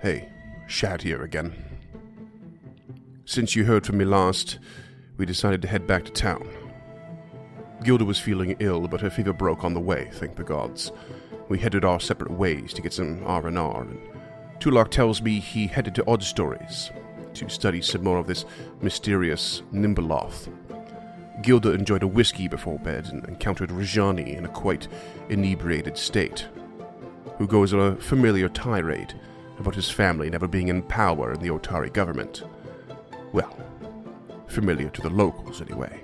Hey, Shad here again. Since you heard from me last, we decided to head back to town. Gilda was feeling ill, but her fever broke on the way, thank the gods. We headed our separate ways to get some R&R, and Tulak tells me he headed to Odd Stories to study some more of this mysterious Nimbaloth. Gilda enjoyed a whiskey before bed and encountered Rajani in a quite inebriated state, who goes on a familiar tirade about his family never being in power in the Otari government. Well, familiar to the locals anyway.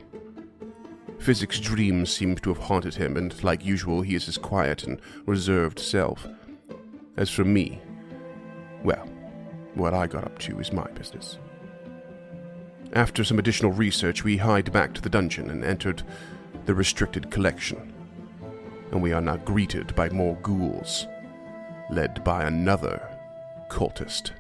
Physics dreams seem to have haunted him, and like usual, he is his quiet and reserved self. As for me, well, what I got up to is my business. After some additional research, we hied back to the dungeon and entered the restricted collection. And we are now greeted by more ghouls, led by another cultist.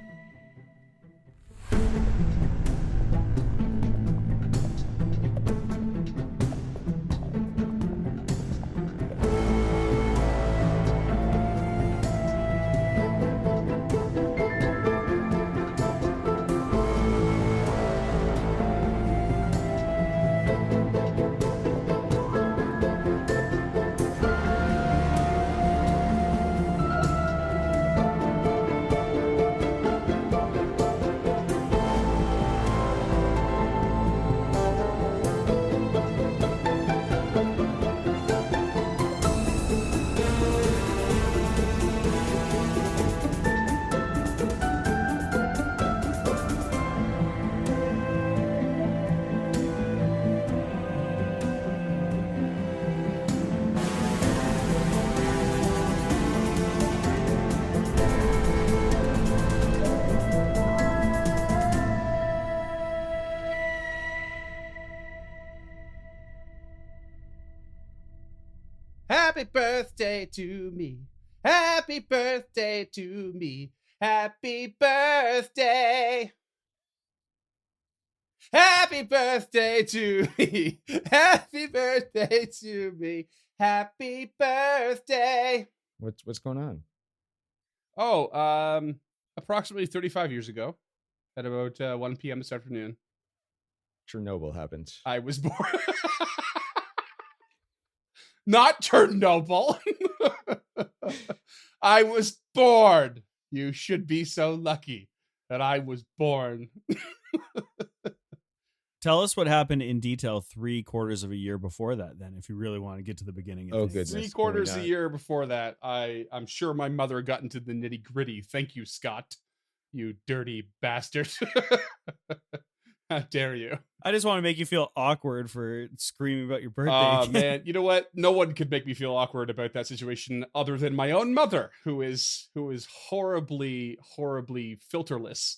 Happy birthday to me. Happy birthday to me. Happy birthday. Happy birthday to me. Happy birthday to me. Happy birthday. What's going on? Oh, approximately 35 years ago, at about 1 p.m. this afternoon, Chernobyl happened. I was born. Not Chernobyl. I was born. You should be so lucky that I was born. Tell us what happened in detail 3/4 of a year before that, then, if you really want to get to the beginning of Oh, things. goodness. 3/4 a year before that, I'm sure my mother got into the nitty gritty. Thank you, Scott. You dirty bastard. How dare you? I just want to make you feel awkward for screaming about your birthday. Oh, again. man. You know what? No one could make me feel awkward about that situation other than my own mother, who is horribly, horribly filterless.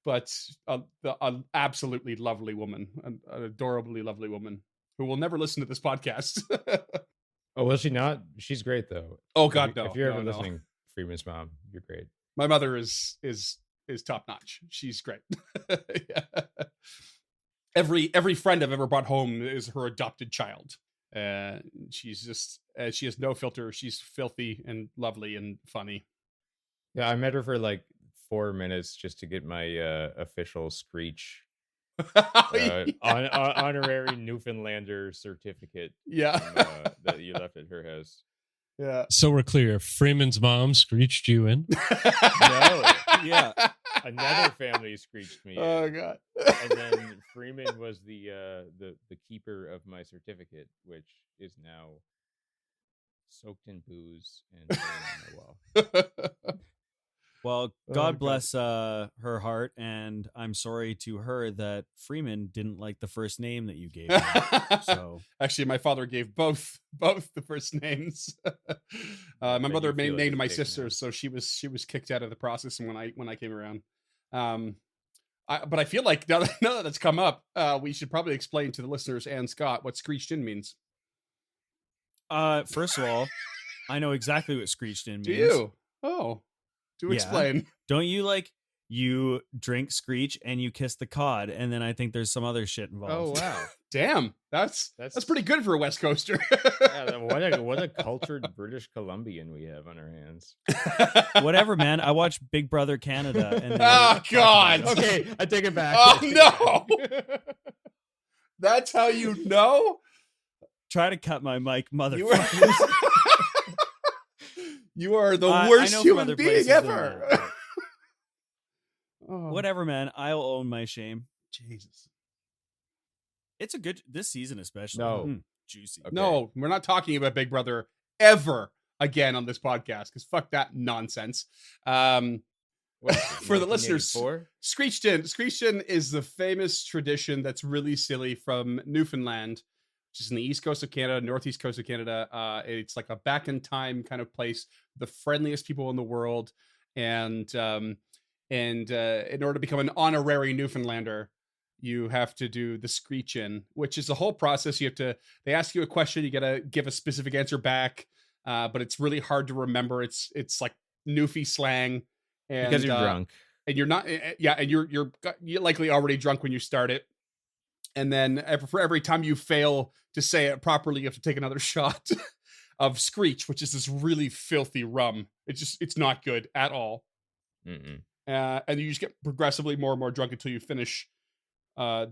But an absolutely lovely woman, an adorably lovely woman who will never listen to this podcast. Oh, will she not? She's great, though. Oh, God, no. If you're ever No. listening, Freeman's mom, you're great. My mother is top notch. She's great. Yeah. Every friend I've ever brought home is her adopted child. She's just she has no filter. She's filthy and lovely and funny. Yeah, I met her for like 4 minutes just to get my official Screech honorary Newfoundlander certificate. Yeah. That you left at her house. Yeah. So we're clear. Freeman's mom screeched you in. No. Yeah. Another family screeched me. Oh, God. And then Freeman was the keeper of my certificate, which is now soaked in booze and on my wall. Well, God bless her heart, and I'm sorry to her that Freeman didn't like the first name that you gave him. So Actually, my father gave both the first names. My mother named my sister, so she was kicked out of the process when I came around. But I feel like now that that's come up, we should probably explain to the listeners and Scott what screeched in means. first of all, I know exactly what screeched in means. Do you? Oh, do explain. Don't you like you drink Screech, and you kiss the cod, and then I think there's some other shit Oh involved. wow, Damn, that's pretty good for a West Coaster. yeah, what a cultured British Columbian we have on our hands. Whatever, man. I watch Big Brother Canada. And Oh God. Okay, I take it back. Oh no. That's how you know? Try to cut my mic, You motherfucker. are, you are the I worst know from human other being places ever. that- Oh, Whatever, man. I'll own my shame. Jesus. It's a good this season, especially. No. Juicy. Okay. No, we're not talking about Big Brother ever again on this podcast because fuck that nonsense. What, For the listeners, 1984? Screeched In is the famous tradition that's really silly from Newfoundland, which is in the east coast of Canada, northeast coast of Canada. It's like a back in time kind of place, the friendliest people in the world, and in order to become an honorary Newfoundlander, you have to do the Screech In, which is a whole process. They ask you a question, you gotta give a specific answer back, but it's really hard to remember. It's like Newfie slang, and Because you're drunk. and you're not, and you're likely already drunk when you start it. And then for every time you fail to say it properly, you have to take another shot of Screech, which is this really filthy rum. It's not good at all. Mm-mm. And you just get progressively more and more drunk until you finish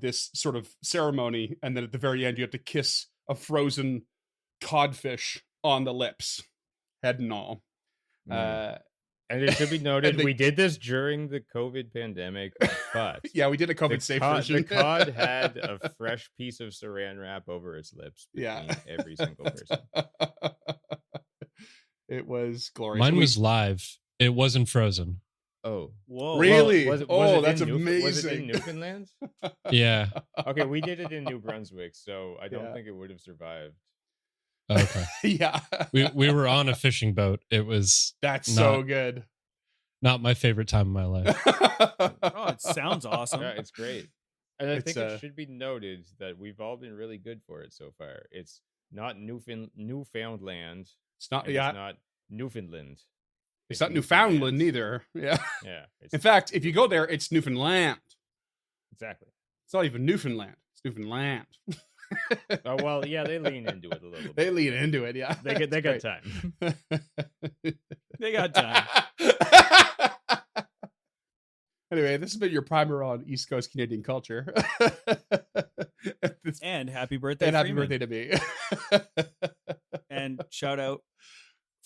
this sort of ceremony. And then at the very end, you have to kiss a frozen codfish on the lips, head and all. And it should be noted, they- we did this during the COVID pandemic, but Yeah, we did a COVID safe version. the cod had a fresh piece of saran wrap over its lips between Yeah. every single person. It was glorious. Mine We- was live. It wasn't frozen. Oh. Whoa. Really? Was it That's in Was it amazing. in Newfoundland? Yeah. Okay, we did it in New Brunswick, so I don't Yeah. think it would have survived. Okay. Yeah, We were on a fishing boat. It was that's so Not- good. not my favorite time of my life. Oh, it sounds awesome. Yeah, it's great. And I It's, think it should be noted that we've all been really good for it so far. It's not Newfoundland. It's not. And Yeah, It's not Newfoundland. it's not Newfoundland either. Yeah. Yeah. It's, In fact, if you go there, it's Newfoundland. exactly. It's not even Newfoundland. It's Newfoundland. Oh well, yeah, they lean into it a little bit. They lean into it. Yeah, They got That's time. great. They got time. Anyway, this has been your primer on East Coast Canadian culture. And happy birthday, And happy Freeman. birthday to me. And shout out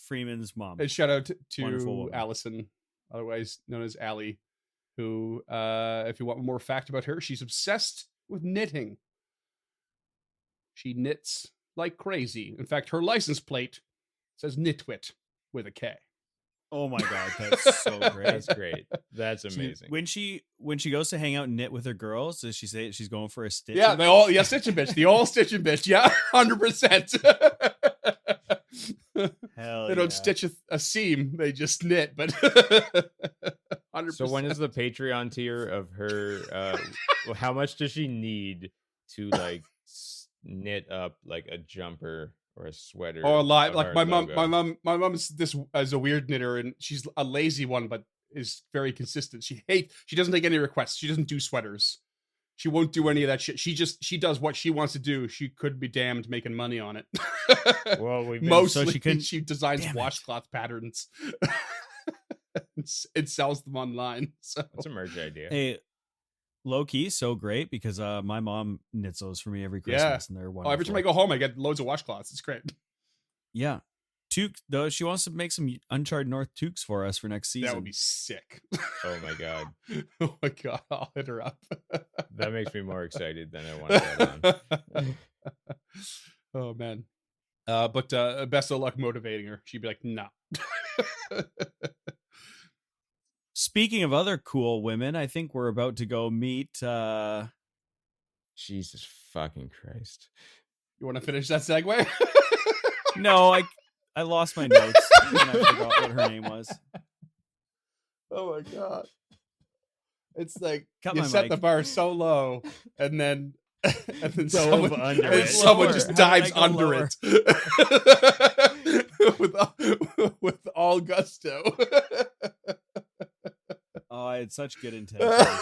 Freeman's mom. And shout out Wonderful to woman. Allison, otherwise known as Allie, who, if you want more fact about her, she's obsessed with knitting. She knits like crazy. In fact, her license plate says Nitwit with a K. Oh my god, that's so great. That's great. That's She- amazing. When she goes to hang out and knit with her girls, does she say she's going for a stitch? Yeah, Stitch and Bitch. The old Stitch and Bitch. Yeah, 100%. Hell They don't yeah. stitch a seam, they just knit, but 100%. So when is the Patreon tier of her? Well, how much does she need to like knit up like a jumper or a sweater? Oh, a lot. of Like our my logo? mom is this as a weird knitter, and she's a lazy one, but is very consistent. She doesn't take any requests. She doesn't do sweaters. She won't do any of that shit. She does what she wants to do. She could be damned making money on it. Well, we've been, Mostly, So she couldn't- she designs Damn it. washcloth patterns. It sells them online. So that's a merch idea. Hey, low key, so great because my mom knits those for me every Yeah. Christmas, and they're wonderful. every time I go home, I get loads of washcloths. It's great. Yeah, toque though. She wants to make some Uncharted North toques for us for next season. That would be sick. Oh my god, Oh my god, I'll hit her up. that makes me more excited than I wanted that on. Oh man. But best of luck motivating her. She'd be like, nah. Speaking of other cool women, I think we're about to go meet. Jesus fucking Christ! You want to finish that segue? No, I lost my notes and I forgot what her name was. Oh my god. It's like Cut you my set mic. the bar so low and then Dove someone, under and it. someone Lower. just How did I dives go under lower? it with all gusto. Oh, had such good intentions.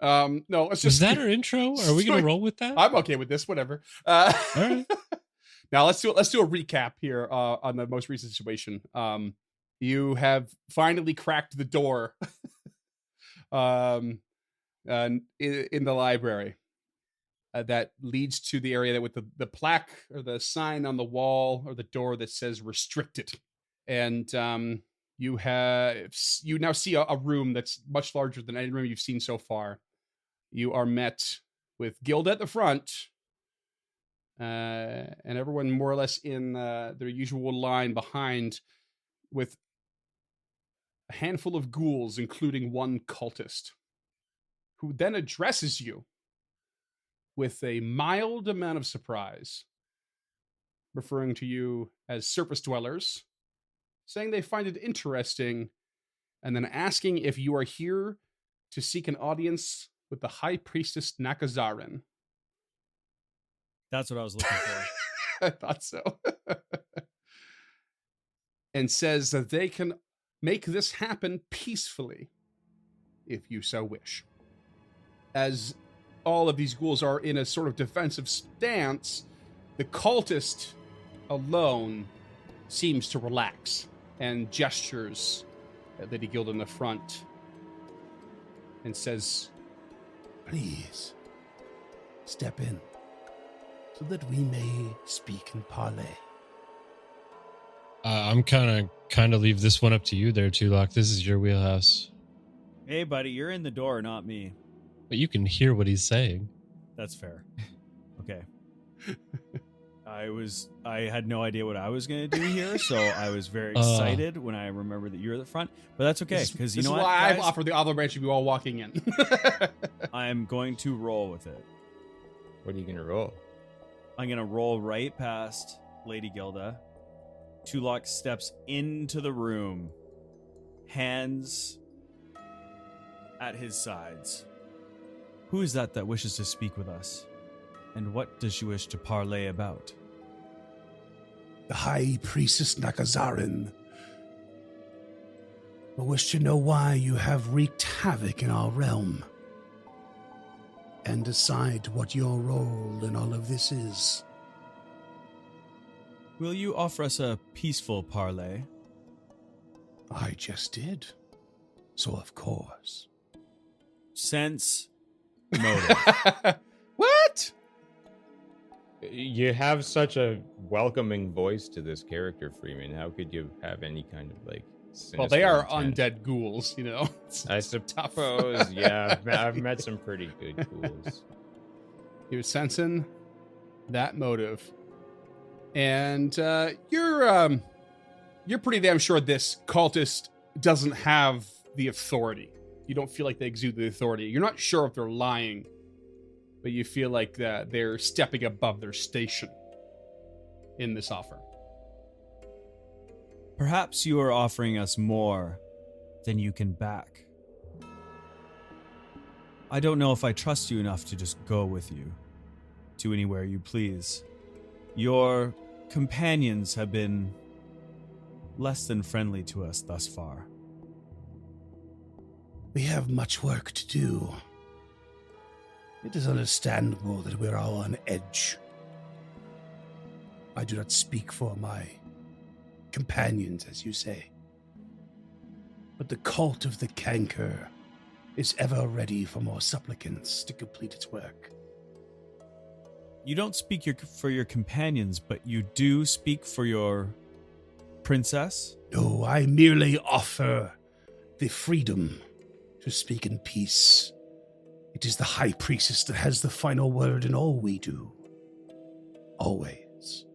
No, let's Is just. that our intro? Are we gonna roll with that? I'm okay with this. Whatever. All right. Now let's do a recap here on the most recent situation. You have finally cracked the door, in the library that leads to the area that with the plaque or the sign on the wall or the door that says restricted, and you now see a room that's much larger than any room you've seen so far. You are met with Gilda at the front. And everyone more or less in their usual line behind, with a handful of ghouls, including one cultist, who then addresses you with a mild amount of surprise, referring to you as surface dwellers, saying they find it interesting, and then asking if you are here to seek an audience with the High Priestess Nakazarin. That's what I was looking for. I thought so. And says that they can make this happen peacefully, if you so wish. As all of these ghouls are in a sort of defensive stance, the cultist alone seems to relax and gestures at Lady Gilda in the front and says, "Please, step in, so that we may speak in parlay." I'm kind of leave this one up to you there, Tulok. This is your wheelhouse. Hey, buddy, you're in the door, not me. But you can hear what he's saying. That's fair. Okay. I had no idea what I was going to do here, so I was very excited when I remembered that you're at the front. But that's okay, because you know what, why guys? I've offered the olive branch of you all walking in. I'm going to roll with it. What are you gonna roll? I'm going to roll right past Lady Gilda. Tulok steps into the room, hands at his sides. Who is that wishes to speak with us? And what does she wish to parlay about? The High Priestess Nakazarin. I wish to know why you have wreaked havoc in our realm, and decide what your role in all of this is. Will you offer us a peaceful parlay? I just did. So of course. Sense motive. What? You have such a welcoming voice to this character, Freeman. How could you have any kind of like? Well, they are intent? undead ghouls, you know. I suppose. Yeah, I've met some pretty good ghouls. You're sensing that motive, and you're pretty damn sure this cultist doesn't have the authority. You don't feel like they exude the authority. You're not sure if they're lying, but you feel like they're stepping above their station in this offer. Perhaps you are offering us more than you can back. I don't know if I trust you enough to just go with you to anywhere you please. Your companions have been less than friendly to us thus far. We have much work to do. It is understandable that we are all on edge. I do not speak for my companions, as you say. But the cult of the canker is ever ready for more supplicants to complete its work. You don't speak for your companions, but you do speak for your princess? No, I merely offer the freedom to speak in peace. It is the High Priestess that has the final word in all we do. Always.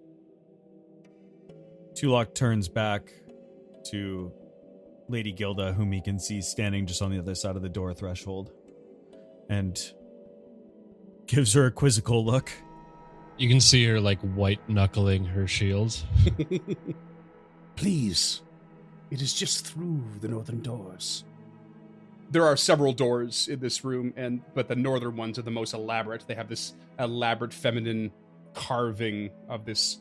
Tulok turns back to Lady Gilda, whom he can see standing just on the other side of the door threshold, and gives her a quizzical look. You can see her like white knuckling her shield. Please. It is just through the northern doors. There are several doors in this room, but the northern ones are the most elaborate. They have this elaborate feminine carving of this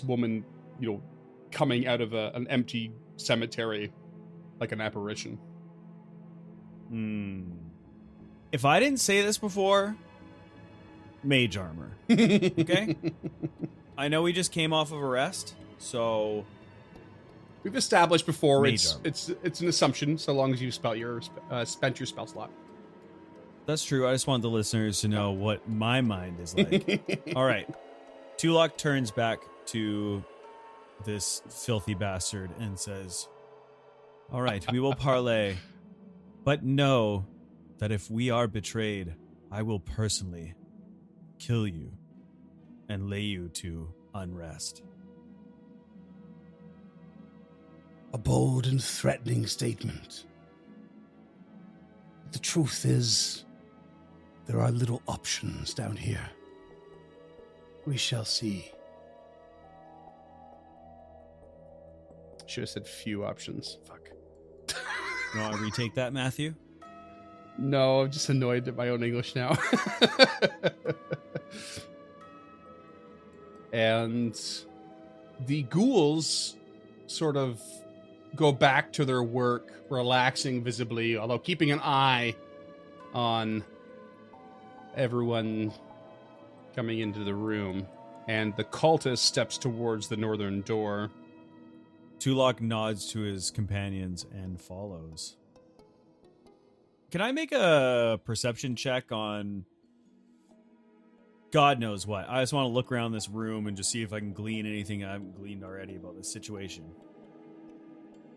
woman, you know, coming out of an empty cemetery like an apparition. If I didn't say this before, mage armor. Okay? I know we just came off of arrest, so We've established before Mage it's armor. it's an assumption so long as you spent your spell slot. that's true. I just want the listeners to know what my mind is like. All right. Tulok turns back to this filthy bastard and says, all right, we will parlay, but know that if we are betrayed, I will personally kill you and lay you to unrest. A bold and threatening statement. The truth is, there are little options down here. We shall see. Should have said few options. Fuck. You want to retake that, Matthew? No, I'm just annoyed at my own English now. And the ghouls sort of go back to their work, relaxing visibly, although keeping an eye on everyone coming into the room. And the cultist steps towards the northern door. Tulok nods to his companions and follows. Can I make a perception check on God knows what? I just want to look around this room and just see if I can glean anything I haven't gleaned already about this situation.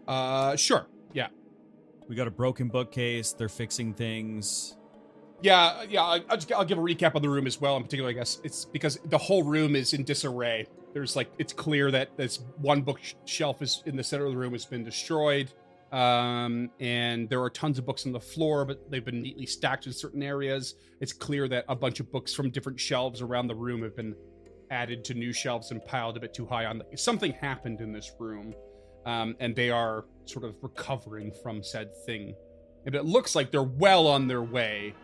Sure. Yeah. We got a broken bookcase. They're fixing things. Yeah. I'll give a recap on the room as well. In particular, I guess it's because the whole room is in disarray. There's it's clear that this one bookshelf is in the center of the room has been destroyed. And there are tons of books on the floor, but they've been neatly stacked in certain areas. It's clear that a bunch of books from different shelves around the room have been added to new shelves and piled a bit too high on. Something happened in this room, and they are sort of recovering from said thing. And it looks like they're well on their way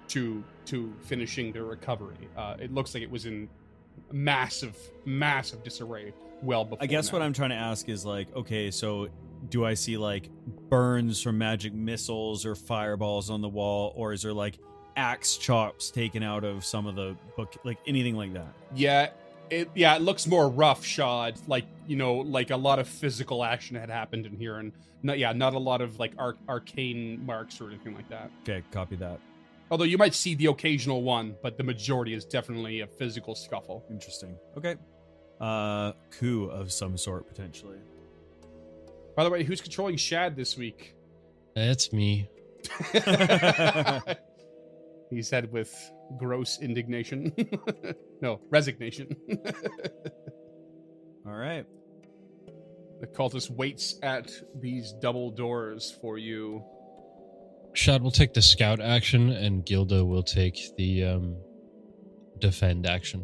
to finishing their recovery. It looks like it was in massive disarray well before. I guess now. what I'm trying to ask is okay, so do I see burns from magic missiles or fireballs on the wall, or is there axe chops taken out of some of the book, anything like that? It looks more roughshod, a lot of physical action had happened in here, and not a lot of arcane marks or anything like that. Okay, copy that. Although you might see the occasional one, but the majority is definitely a physical scuffle. Interesting. Okay. Coup of some sort, potentially. By the way, who's controlling Shad this week? It's me. He said with gross indignation. No, resignation. All right. The cultist waits at these double doors for you. Shad will take the scout action, and Gilda will take the defend action.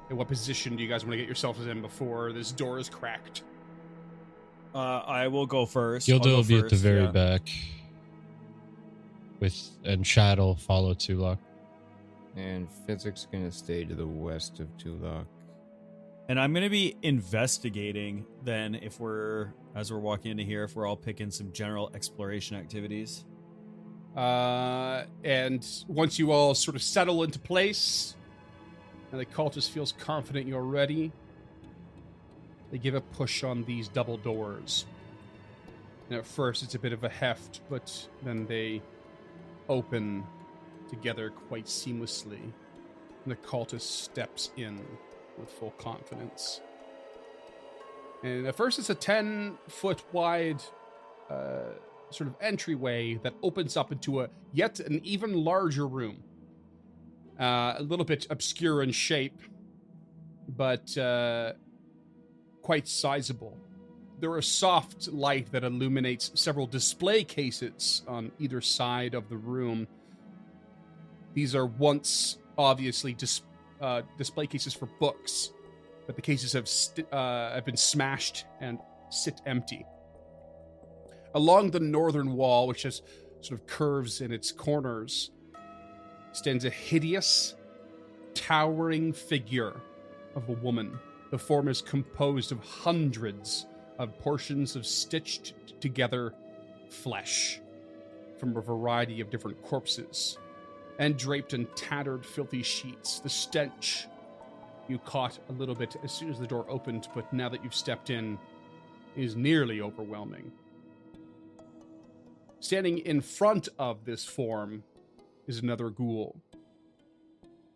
In what position do you guys want to get yourselves in before this door is cracked? I will go first. Gilda will be at the first, very yeah. back. And Shad will follow Tulok. And Fizzic's gonna stay to the west of Tulok. And I'm gonna be investigating then as we're walking into here, if we're all picking some general exploration activities. And once you all sort of settle into place, and the cultist feels confident you're ready, they give a push on these double doors. And at first it's a bit of a heft, but then they open together quite seamlessly. And the cultist steps in with full confidence. And at first it's a 10-foot wide sort of entryway that opens up into yet an even larger room. A little bit obscure in shape, but quite sizable. There is soft light that illuminates several display cases on either side of the room. These are once obviously display cases for books, but the cases have been smashed and sit empty. Along the northern wall, which has sort of curves in its corners, stands a hideous, towering figure of a woman. The form is composed of hundreds of portions of stitched together flesh from a variety of different corpses, and draped in tattered, filthy sheets. The stench you caught a little bit as soon as the door opened, but now that you've stepped in, is nearly overwhelming. Standing in front of this form is another ghoul,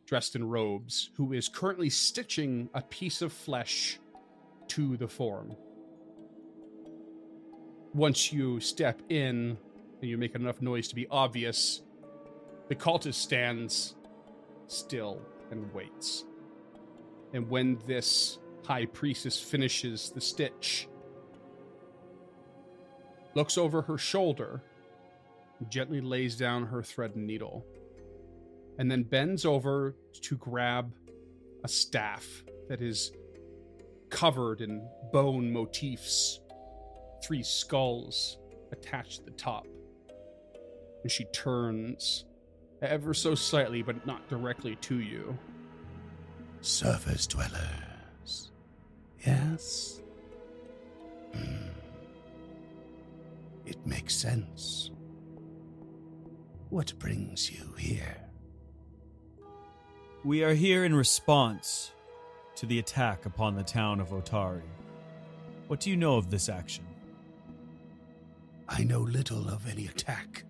dressed in robes, who is currently stitching a piece of flesh to the form. Once you step in and you make enough noise to be obvious, the cultist stands still and waits. And when this High Priestess finishes the stitch, looks over her shoulder, gently lays down her thread and needle, and then bends over to grab a staff that is covered in bone motifs, 3 skulls attached to the top. And she turns ever so slightly, but not directly to you. Surface dwellers. Yes? It makes sense. What brings you here? We are here in response to the attack upon the town of Otari. What do you know of this action? I know little of any attack,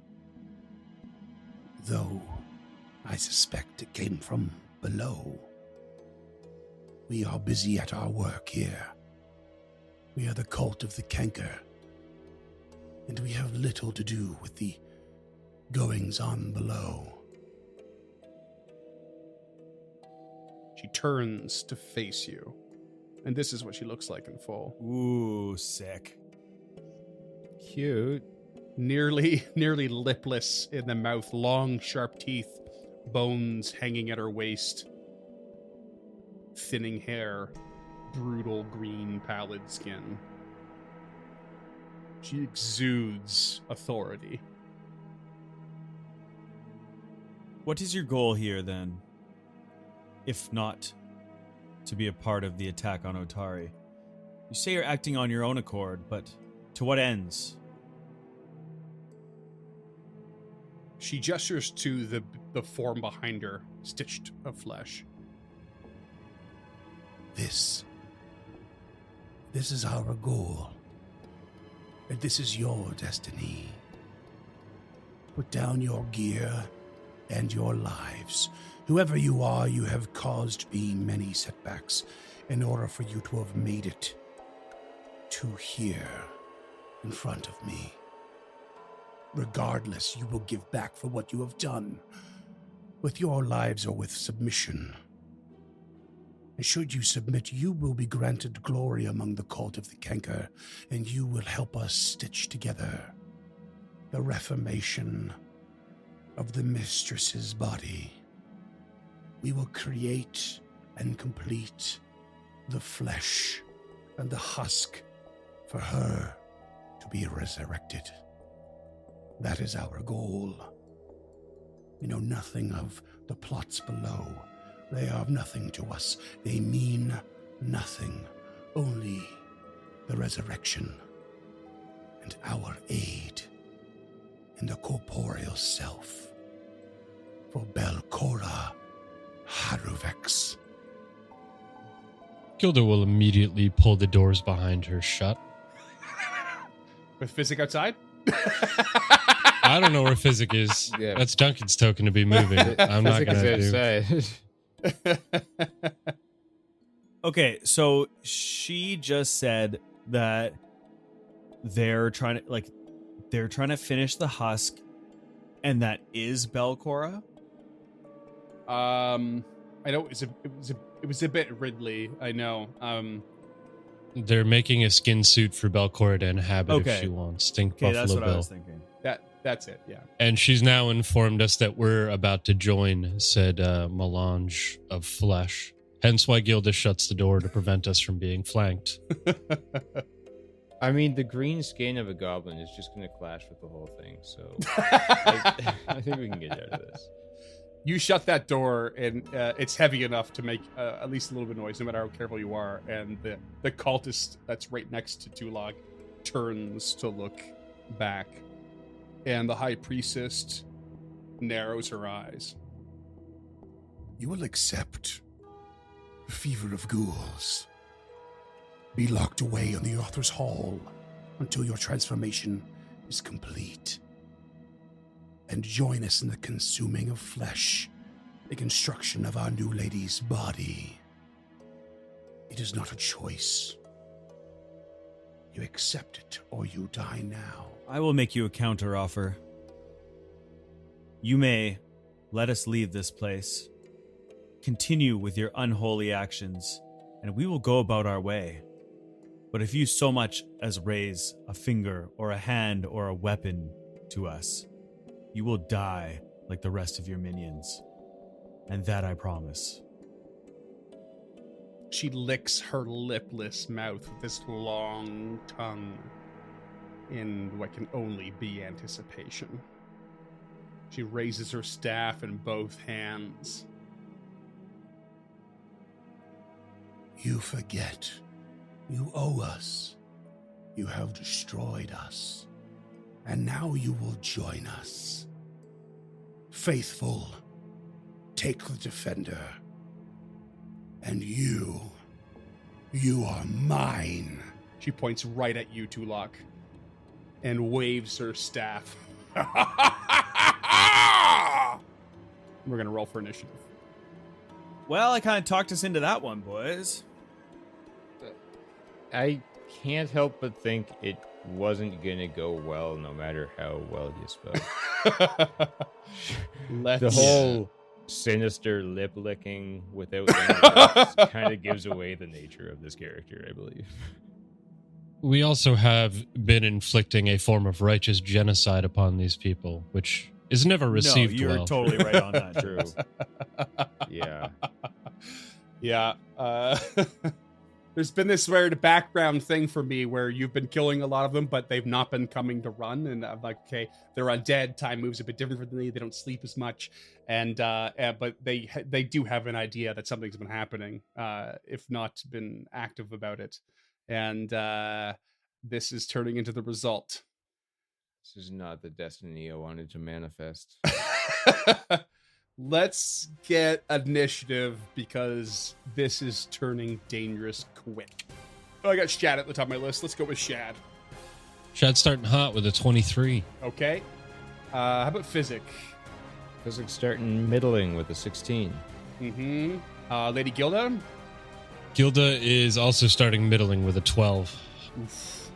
though I suspect it came from below. We are busy at our work here. We are the cult of the Canker, and we have little to do with the goings-on below. She turns to face you, and this is what she looks like in full. Ooh, sick. Cute. Nearly lipless in the mouth, long, sharp teeth, bones hanging at her waist, thinning hair, brutal green, pallid skin. She exudes authority. What is your goal here, then? If not to be a part of the attack on Otari. You say you're acting on your own accord, but to what ends? She gestures to the form behind her, stitched of flesh. This is our goal, and this is your destiny. Put down your gear and your lives. Whoever you are, you have caused me many setbacks in order for you to have made it to here in front of me. Regardless, you will give back for what you have done, with your lives or with submission. And should you submit, you will be granted glory among the cult of the Canker, and you will help us stitch together the reformation of the mistress's body. We will create and complete the flesh and the husk for her to be resurrected. That is our goal. We know nothing of the plots below. They are of nothing to us. They mean nothing. Only the resurrection and our aid in the corporeal self for Belcora Haruvex. Gilda will immediately pull the doors behind her shut. With Physic outside? I don't know where Physic is. Yeah. That's Duncan's token to be moving. I'm not going to do. Okay, so she just said that they're trying to finish the husk, and that is Belcora. I know it was a bit Ridley. I know. They're making a skin suit for Belcora to inhabit Okay. if she wants. Think Okay, Buffalo that's what Bill. I was thinking. That's it. Yeah. And she's now informed us that we're about to join said melange of flesh. Hence why Gilda shuts the door to prevent us from being flanked. I mean, the green skin of a goblin is just going to clash with the whole thing, so I think we can get out of this. You shut that door, and it's heavy enough to make at least a little bit of noise, no matter how careful you are. And the cultist that's right next to Tulog turns to look back. And the High Priestess narrows her eyes. You will accept the fever of ghouls. Be locked away in the Author's Hall until your transformation is complete. And join us in the consuming of flesh, the construction of our new lady's body. It is not a choice. You accept it or you die now. I will make you a counteroffer. You may let us leave this place, continue with your unholy actions, and we will go about our way. But if you so much as raise a finger or a hand or a weapon to us, you will die like the rest of your minions. And that I promise. She licks her lipless mouth with this long tongue in what can only be anticipation. She raises her staff in both hands. You forget. You owe us. You have destroyed us. And now you will join us. Faithful, take the defender. And you are mine. She points right at you, Tulok, and waves her staff. We're going to roll for initiative. Well, I kind of talked us into that one, boys. I can't help but think it wasn't gonna go well, no matter how well you spoke. The whole sinister lip licking without kind of gives away the nature of this character, I believe. We also have been inflicting a form of righteous genocide upon these people, which is never received you're well. Totally right on that. True. Yeah. Yeah. There's been this weird background thing for me where you've been killing a lot of them, but they've not been coming to run. And I'm like, okay, they're undead. Time moves a bit different for me. They don't sleep as much. But they do have an idea that something's been happening, if not been active about it. And this is turning into the result. This is not the destiny I wanted to manifest. Let's get initiative because this is turning dangerous quick. Oh, I got Shad at the top of my list. Let's go with Shad. Shad's starting hot with a 23. Okay. How about Physic? Physics starting middling with a 16. Mm-hmm. Lady Gilda? Gilda is also starting middling with a 12. Oof.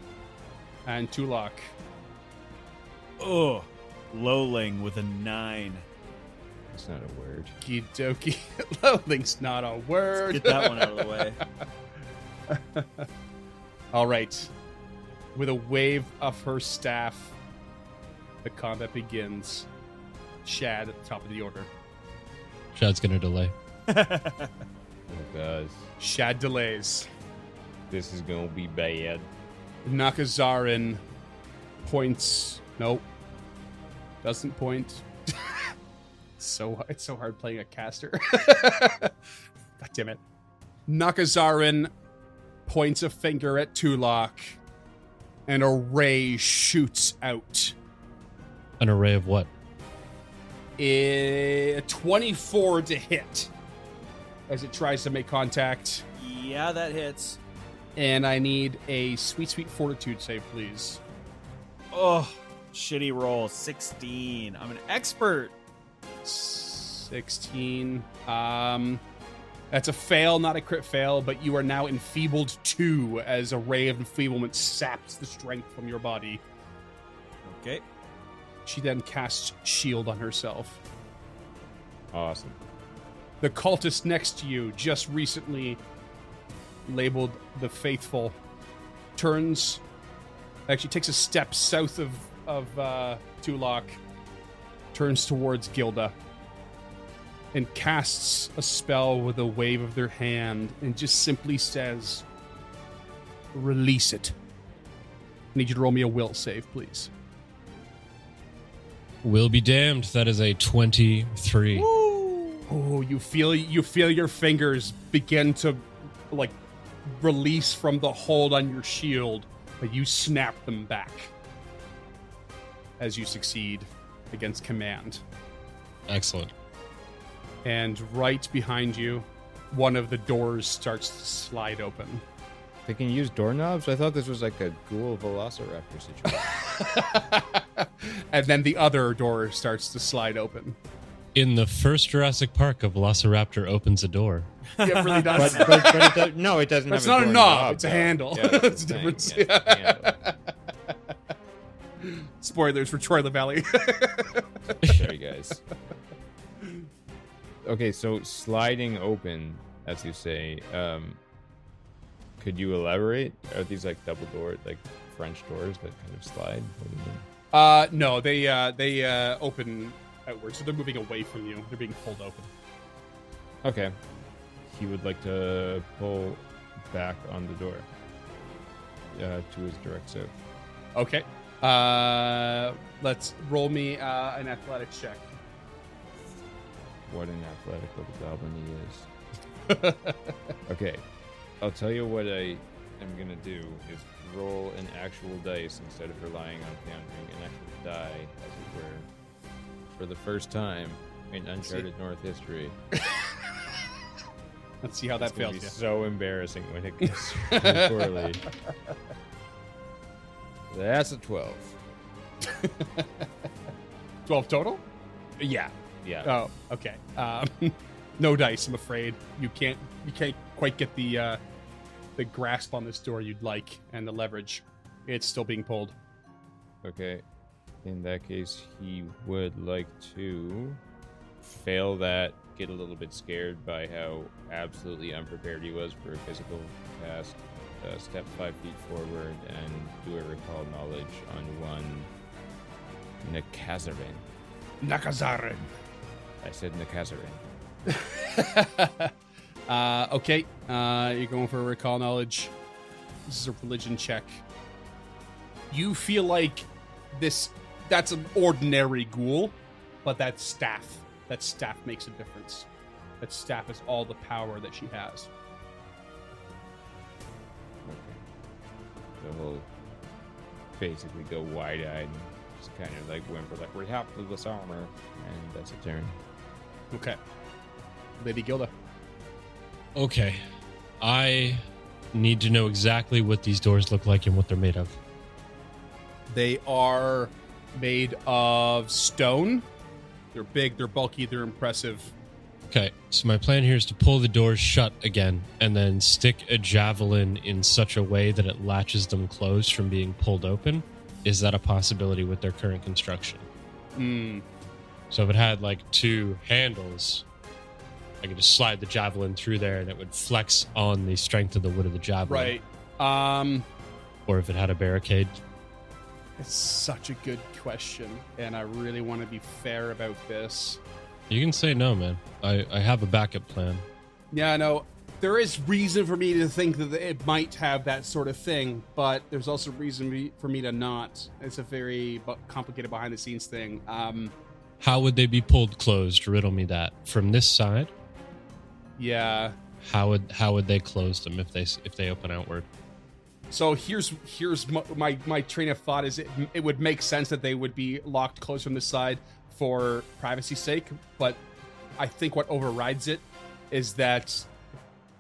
And Tulok? Oh, Lowling with a 9. That's not a word. Kidoki. Loathing's not a word. Get that one out of the way. All right. With a wave of her staff, the combat begins. Shad at the top of the order. Shad's going to delay. Oh, God. Shad delays. This is going to be bad. Nakazarin points. Nope. Doesn't point. It's so hard playing a caster. God damn it. Nakazarin points a finger at Tulok, and a ray shoots out. An array of what? 24 to hit as it tries to make contact. Yeah, that hits. And I need a sweet fortitude save, please. Oh, shitty roll. 16. I'm an expert. 16. That's a fail, not a crit fail, but you are now enfeebled 2 as a ray of enfeeblement saps the strength from your body. Okay. She then casts shield on herself. Awesome. The cultist next to you, just recently labeled the Faithful, turns, actually takes a step south of Tulok, turns towards Gilda, and casts a spell with a wave of their hand and just simply says, release it. I need you to roll me a will save, please. Will be damned. That is a 23. Oh, you feel your fingers begin to like release from the hold on your shield, but you snap them back. as you succeed against command. Excellent. And right behind you, one of the doors starts to slide open. They can use doorknobs? I thought this was like a ghoul velociraptor situation. And then the other door starts to slide open. In the first Jurassic Park, a velociraptor opens a door. Yeah, it really does. but it does, no, it doesn't. It's have not a knob, it's a handle. Yeah, It's a difference. Yes, it's a handle. Spoilers for Troy LaValle. Sorry, guys. Okay, so sliding open, as you say, could you elaborate? Are these like double door, like French doors that kind of slide? What do you mean? No, they open outward, so they're moving away from you. They're being pulled open. Okay. He would like to pull back on the door to his direct south. Okay. Let's roll me an athletics check. What an athletic little goblin he is. Okay. I'll tell you what I am going to do is roll an actual dice instead of relying on foundering an actual die, as it were, for the first time in Uncharted North history. Let's see how that It's gonna fails be you. so embarrassing when it goes really poorly. That's a 12. 12 total? Yeah. Yeah. Oh, okay. No dice, I'm afraid. You can't quite get the grasp on this door you'd like and the leverage. It's still being pulled. Okay. In that case, he would like to fail that, get a little bit scared by how absolutely unprepared he was for a physical cast, step 5 feet forward, and do a recall knowledge on one Nakazarin. Nakazarin. I said Nakazarin. Okay. You're going for a recall knowledge. This is a religion check. You feel like that's an ordinary ghoul, but that staff makes a difference. That staff is all the power that she has. Okay. So he'll basically go wide-eyed and just kind of like whimper, like, we have to this armor, and that's a turn. Okay. Lady Gilda. Okay. I need to know exactly what these doors look like and what they're made of. They are made of stone. They're big, they're bulky, they're impressive. Okay, so my plan here is to pull the doors shut again and then stick a javelin in such a way that it latches them closed from being pulled open. Is that a possibility with their current construction? So if it had like 2 handles, I could just slide the javelin through there and it would flex on the strength of the wood of the javelin. Right. Or if it had a barricade. It's such a good question, and I really want to be fair about this. You can say no, man. I have a backup plan. Yeah, no, there is reason for me to think that it might have that sort of thing, but there's also reason for me to not. It's a very complicated behind-the-scenes thing. How would they be pulled closed? Riddle me that. From this side? Yeah. How would they close them if they open outward? So here's my train of thought is it would make sense that they would be locked closed from this side for privacy's sake, but I think what overrides it is that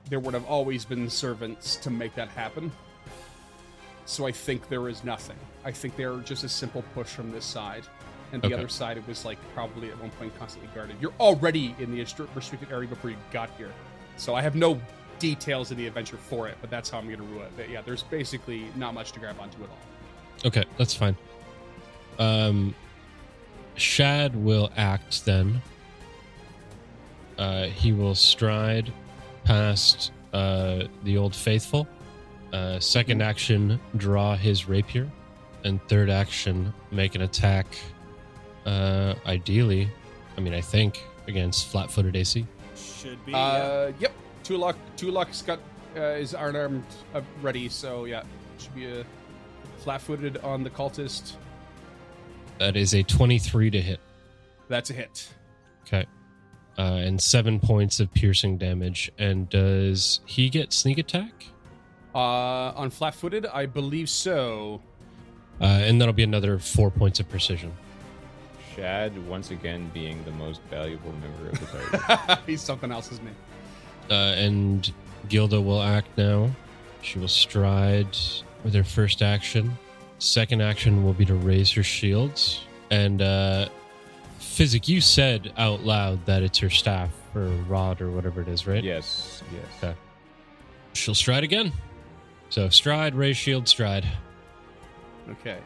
there would have always been servants to make that happen. So I think there is nothing. I think they're just a simple push from this side. And the other side, it was like probably at one point constantly guarded. You're already in the restricted area before you got here. So I have no details of the adventure for it, but that's how I'm going to rule it. But yeah, there's basically not much to grab onto at all. Okay, that's fine. Shad will act then. He will stride past the Old Faithful. Second action, draw his rapier. And third action, make an attack. Ideally, I think, against flat-footed AC. Should be. Yep. Tulok's got is unarmed ready, so yeah, should be a flat-footed on the cultist. That is a 23 to hit. That's a hit. Okay. And 7 points of piercing damage. And does he get sneak attack? On flat-footed, I believe so. And that'll be another 4 points of precision. Shad, once again, being the most valuable member of the party. He's something else's name. And Gilda will act now. She will stride with her first action. Second action will be to raise her shields. And Physic, you said out loud that it's her staff or rod or whatever it is, right? Yes. Okay. She'll stride again. So stride, raise shield, stride. Okay.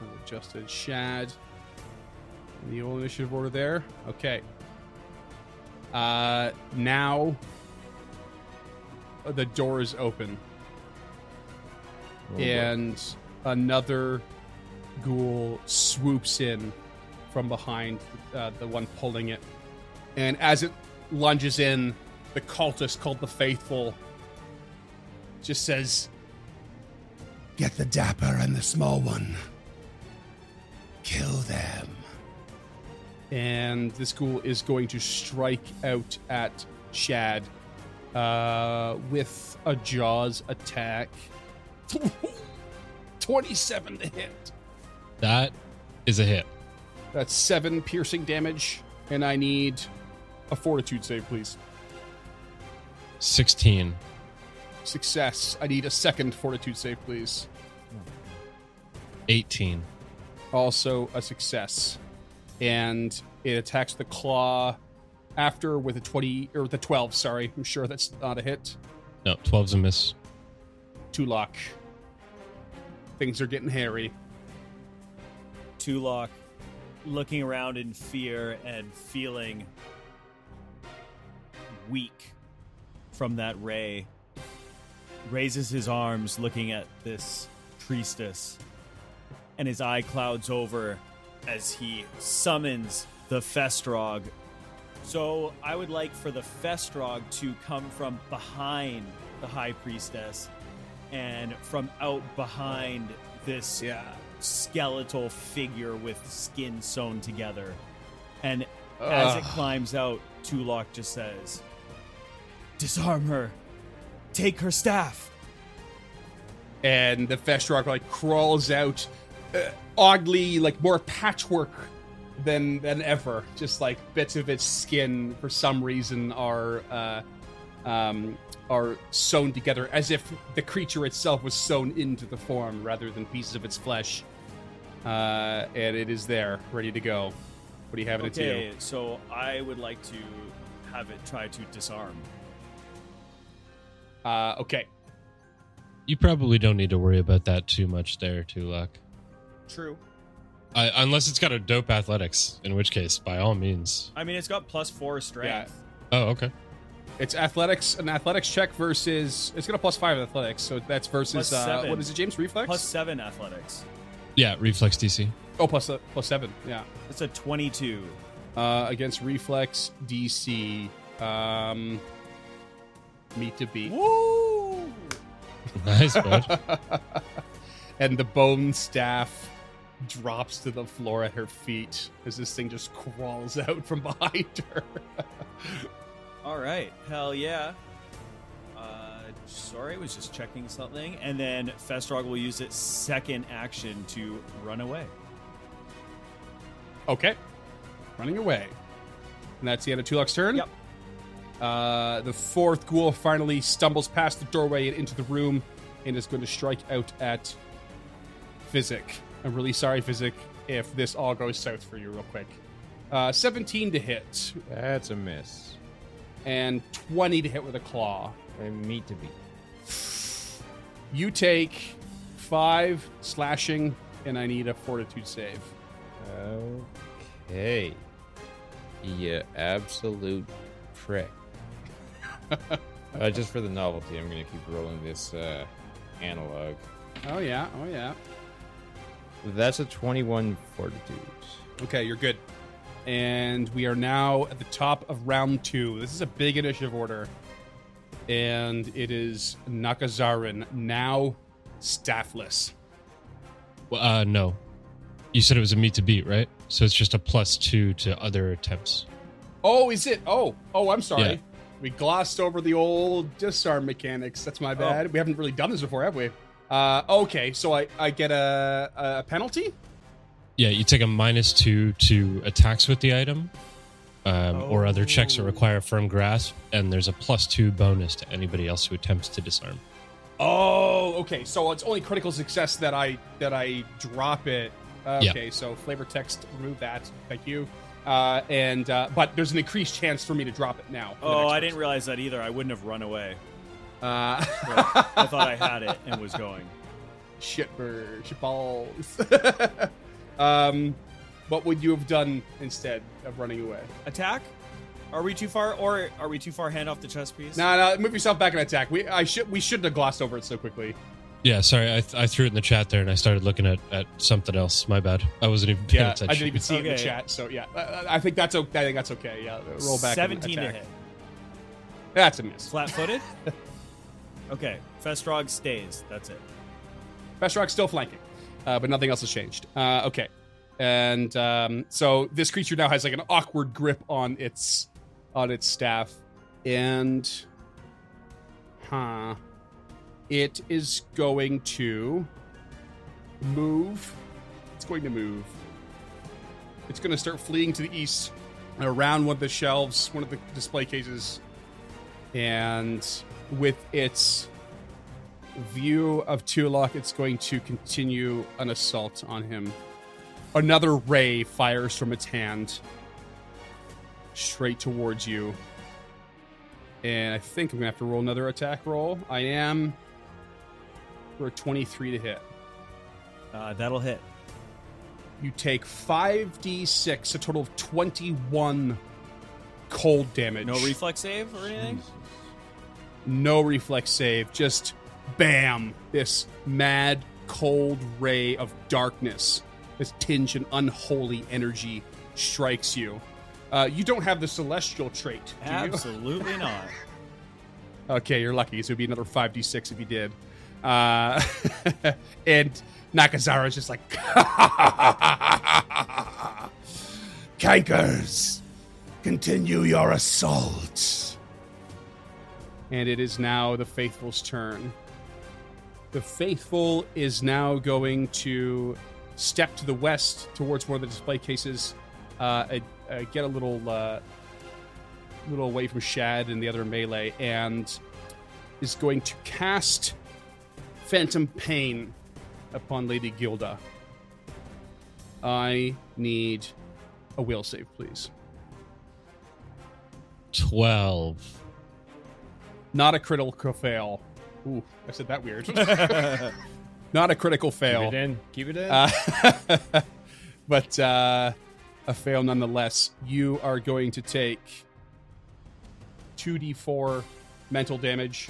I've adjusted Shad. The old initiative order there. Okay. Now the door is open. Oh, And another ghoul swoops in from behind the one pulling it. And as it lunges in, the cultist called the Faithful just says, Get the dapper and the small one. Kill them. and this ghoul is going to strike out at Shad with a Jaws attack. 27 to hit. That is a hit. That's 7 piercing damage, and I need a fortitude save, please. 16. Success. I need a second fortitude save, please. 18. Also a success. And it attacks the claw after with a 20, or the 12, sorry. I'm sure that's not a hit. No, 12's a miss. Tulok. Things are getting hairy. Tulok, looking around in fear and feeling weak from that ray, raises his arms looking at this priestess, and his eye clouds over as he summons the Festrog. So I would like for the Festrog to come from behind the High Priestess and from out behind this skeletal figure with skin sewn together. And as it climbs out, Tulok just says, "Disarm her. Take her staff." And the Festrog like crawls out, oddly like more patchwork than ever. Just like bits of its skin for some reason are sewn together as if the creature itself was sewn into the form rather than pieces of its flesh. And it is there, ready to go. What do you have in it to? Okay, so I would like to have it try to disarm. Okay. You probably don't need to worry about that too much there, Tulok. True. Unless it's got a dope athletics, in which case, by all means. I mean, it's got +4 strength. Oh, okay. It's athletics, an athletics check versus, it's got a +5 athletics, so that's versus, +7. what is it, James? Reflex? +7 athletics. Yeah, reflex DC. Oh, +7, yeah. It's a 22. Against reflex DC, meet to beat. Woo! Nice, bud. And the bone staff drops to the floor at her feet as this thing just crawls out from behind her. All right. Hell yeah. Sorry, I was just checking something. And then Festrog will use its second action to run away. Okay. Running away. And that's the end of Tulok's turn? Yep. The fourth ghoul finally stumbles past the doorway and into the room and is going to strike out at Physic. I'm really sorry, Physic, if this all goes south for you real quick. 17 to hit. That's a miss. And 20 to hit with a claw. And meat to beat. You take 5 slashing, and I need a fortitude save. Okay. You absolute prick. Just for the novelty, I'm going to keep rolling this analog. Oh, yeah. Oh, yeah. That's a 21 fortitude. Okay, you're good. And we are now at the top of round 2. This is a big initiative order. And it is Nakazarin, now staffless. Well, no. You said it was a meet to beat, right? So it's just a +2 to other attempts. Oh, is it? Oh, I'm sorry. Yeah. We glossed over the old disarm mechanics. That's my bad. We haven't really done this before, have we? Okay, so I get a penalty? Yeah, you take a -2 to attacks with the item, or other checks that require firm grasp, and there's a +2 bonus to anybody else who attempts to disarm. Oh, okay. So it's only critical success that I drop it. Okay, Yeah. so flavor text, remove that. Thank you. But there's an increased chance for me to drop it now. Oh, I didn't realize that either. I wouldn't have run away. I I thought I had it and was going. Shitbird, balls. What would you have done instead of running away? Attack? Are we too far, or are we too far hand off the chess piece? No, move yourself back and attack. We shouldn't have glossed over it so quickly. Yeah, sorry, I threw it in the chat there, and I started looking at something else. My bad. I wasn't even paying attention. I didn't even see it in the chat. So yeah, I think that's okay. Yeah, roll back. 17 and to attack. hit. That's a miss. Flat-footed? Okay, Festrog stays. That's it. Festrog's still flanking, but nothing else has changed. Okay, and so this creature now has like an awkward grip on its staff, and it is going to move. It's going to move. It's going to start fleeing to the east, around one of the shelves, one of the display cases, and with its view of Tulok, it's going to continue an assault on him. Another ray fires from its hand straight towards you. And I think I'm going to have to roll another attack roll. I am for a 23 to hit. That'll hit. You take 5d6, a total of 21 cold damage. No reflex save or anything? No reflex save. Just bam. This mad, cold ray of darkness, this tinge and unholy energy strikes you. You don't have the celestial trait, do you? Absolutely not. Okay, you're lucky. So it'd be another 5d6 if you did. And Nakazara's just like, Cankers, continue your assault. And it is now the Faithful's turn. The Faithful is now going to step to the west towards one of the display cases, get a little away from Shad and the other melee, and is going to cast Phantom Pain upon Lady Gilda. I need a will save, please. 12. Not a critical fail. Ooh, I said that weird. Not a critical fail. Keep it in. But a fail nonetheless. You are going to take 2d4 mental damage.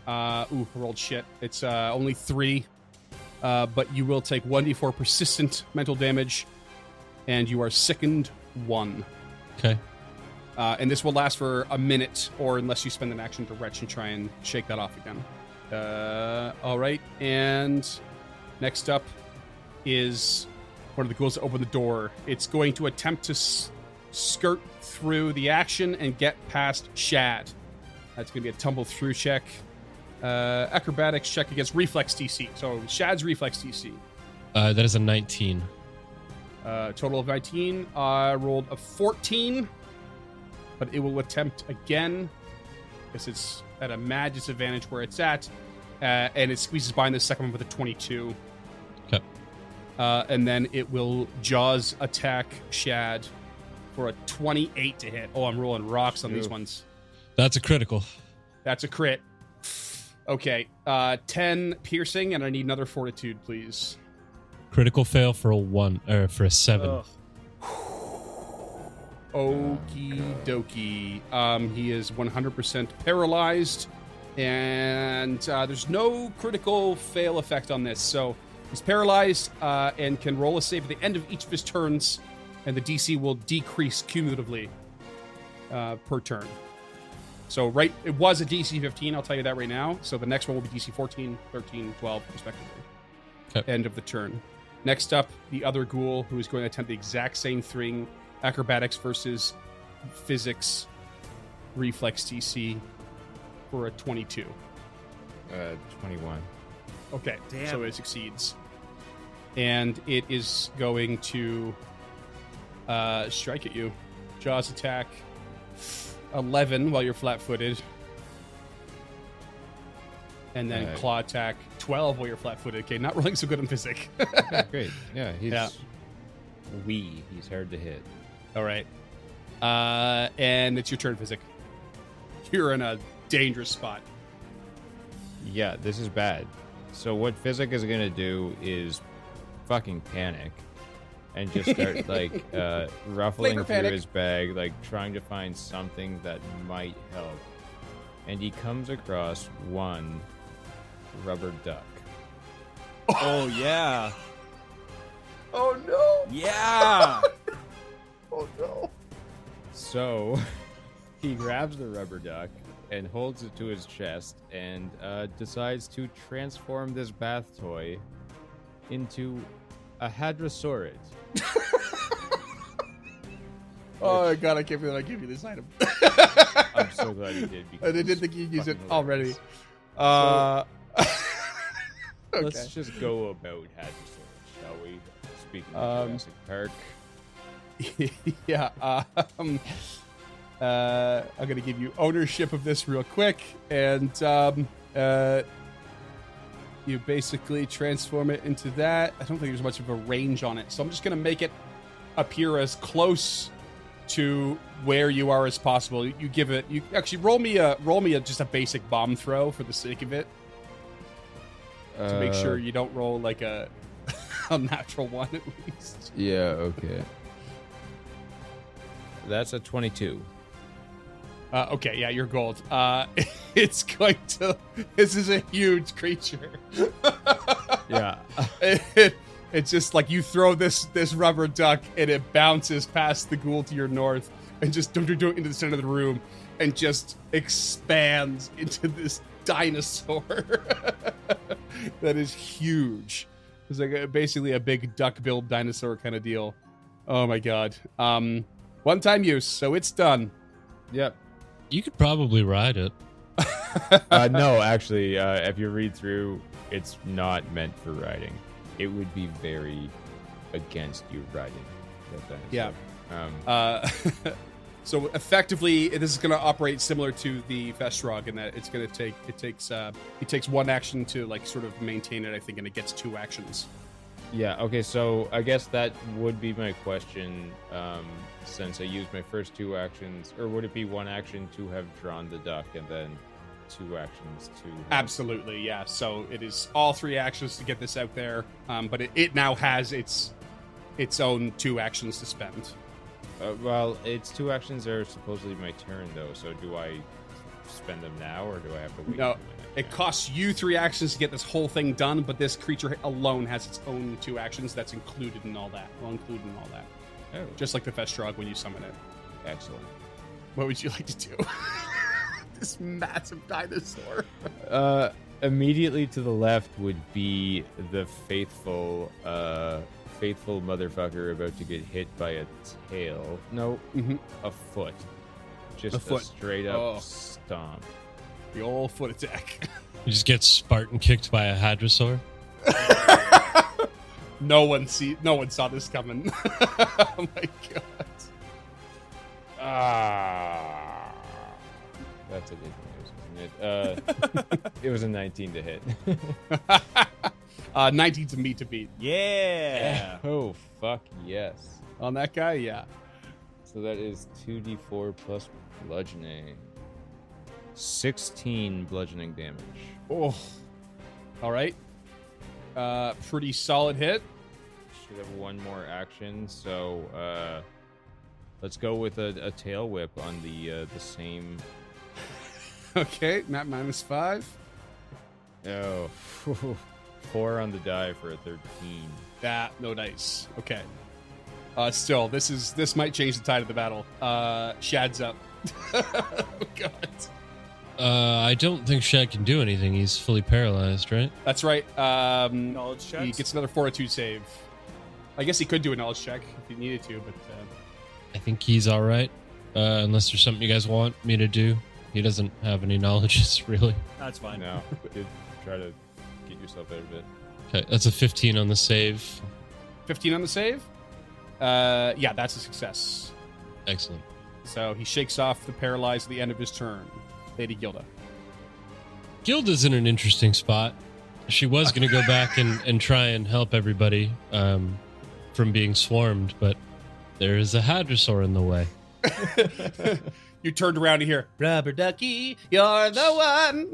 I rolled shit. It's only 3. But you will take 1d4 persistent mental damage, and you are sickened 1. Okay. And this will last for a minute, or unless you spend an action to retch and try and shake that off again. All right, and next up is one of the ghouls to open the door. It's going to attempt to skirt through the action and get past Shad. That's going to be a tumble through check. Acrobatics check against reflex DC. So Shad's reflex DC. That is a 19. Total of 19. I rolled a 14. But it will attempt again, because it's at a mad disadvantage where it's at, and it squeezes by in the second one with a 22. Okay. And then it will Jaws attack Shad for a 28 to hit. Oh, I'm rolling rocks on these ones. That's a critical. That's a crit. Okay, 10 piercing, and I need another fortitude, please. Critical fail for a 1 or for a 7. Ugh. Okie dokie. He is 100% paralyzed, and there's no critical fail effect on this. So he's paralyzed and can roll a save at the end of each of his turns, and the DC will decrease cumulatively per turn. So it was a DC 15, I'll tell you that right now. So the next one will be DC 14, 13, 12, respectively. Okay. End of the turn. Next up, the other ghoul, who is going to attempt the exact same thing. Acrobatics versus physics reflex DC for a 22. 21. Okay, Damn. so it succeeds. And it is going to strike at you. Jaws attack 11 while you're flat-footed. And then claw attack 12 while you're flat-footed. Okay, not rolling so good on physic. Okay, great. Yeah, he's Yeah. He's hard to hit. All right. And it's your turn, physic. You're in a dangerous spot. Yeah, this is bad. So what Physic is gonna do is fucking panic and just start like ruffling Flavor through panic. his bag, like trying to find something that might help. And he comes across one rubber duck. Oh yeah. Oh, no. Yeah. Oh, no. So he grabs the rubber duck and holds it to his chest and decides to transform this bath toy into a hadrosaurid. Oh, my God. I can't believe I give you this item. I'm so glad you did. I didn't it's think you'd use it fucking already. hilarious. Okay. Let's just go about hadrosaurid, shall we? Speaking of Jurassic Park. Yeah. I'm going to give you ownership of this real quick. And you basically transform it into that. I don't think there's much of a range on it. So I'm just going to make it appear as close to where you are as possible. You give it. You actually roll me just a basic bomb throw for the sake of it, to make sure you don't roll like a natural one at least. Yeah, okay. That's a 22. Okay, yeah, you're gold. It's going to. This is a huge creature. Yeah. It's just like you throw this rubber duck and it bounces past the ghoul to your north and just into the center of the room and just expands into this dinosaur that is huge. It's like basically a big duck-billed dinosaur kind of deal. Oh my god. One-time use, so it's done. Yep. You could probably ride it. No, actually, if you read through, it's not meant for riding. It would be very against you riding that dinosaur. Yeah. So effectively, this is going to operate similar to the Festrog in that it's going to it takes one action to like sort of maintain it, I think, and it gets 2 actions. Yeah, okay, so I guess that would be my question, since I used my first 2 actions, or would it be 1 action to have drawn the duck and then 2 actions to... Absolutely, yeah. So it is all 3 actions to get this out there, but it now has its own 2 actions to spend. Well, its 2 actions are supposedly my turn, though, so do I spend them now, or do I have to wait? No, it costs you 3 actions to get this whole thing done, but this creature alone has its own 2 actions that's included in all that. Well, included in all that. Oh, Just like the Festrog when you summon it. excellent. What would you like to do? This massive dinosaur. Immediately to the left would be the faithful motherfucker about to get hit by a tail. No, a foot. Just A foot. straight up stomp. The old foot attack. You just get Spartan kicked by a hadrosaur. No one saw this coming. Oh my god. That's a good news, isn't it? It was a 19 to hit. 19 to me to beat. Yeah. Oh, fuck yes. On that guy, yeah. So that is 2d4 plus bludgeoning. 16 bludgeoning damage. Oh. All right. Pretty solid hit. Should have 1 more action, so let's go with a tail whip on the same. Okay, Matt -5. Oh, 4 on the die for a 13. No dice. Okay. Still, this might change the tide of the battle. Shad's up. Oh god. I don't think Shad can do anything. He's fully paralyzed, right? That's right. Knowledge checks. He gets another fortitude save. I guess he could do a knowledge check if he needed to, but I think he's all right. Unless there's something you guys want me to do. He doesn't have any knowledge, really. That's fine. No, did try to get yourself out of it. Okay, that's a 15 on the save. 15 on the save? Yeah, that's a success. Excellent. So he shakes off the paralyzed at the end of his turn. Lady Gilda. Gilda's in an interesting spot. She was going to go back and try and help everybody from being swarmed, but there is a hadrosaur in the way. You turned around to hear, Rubber Ducky, you're the one.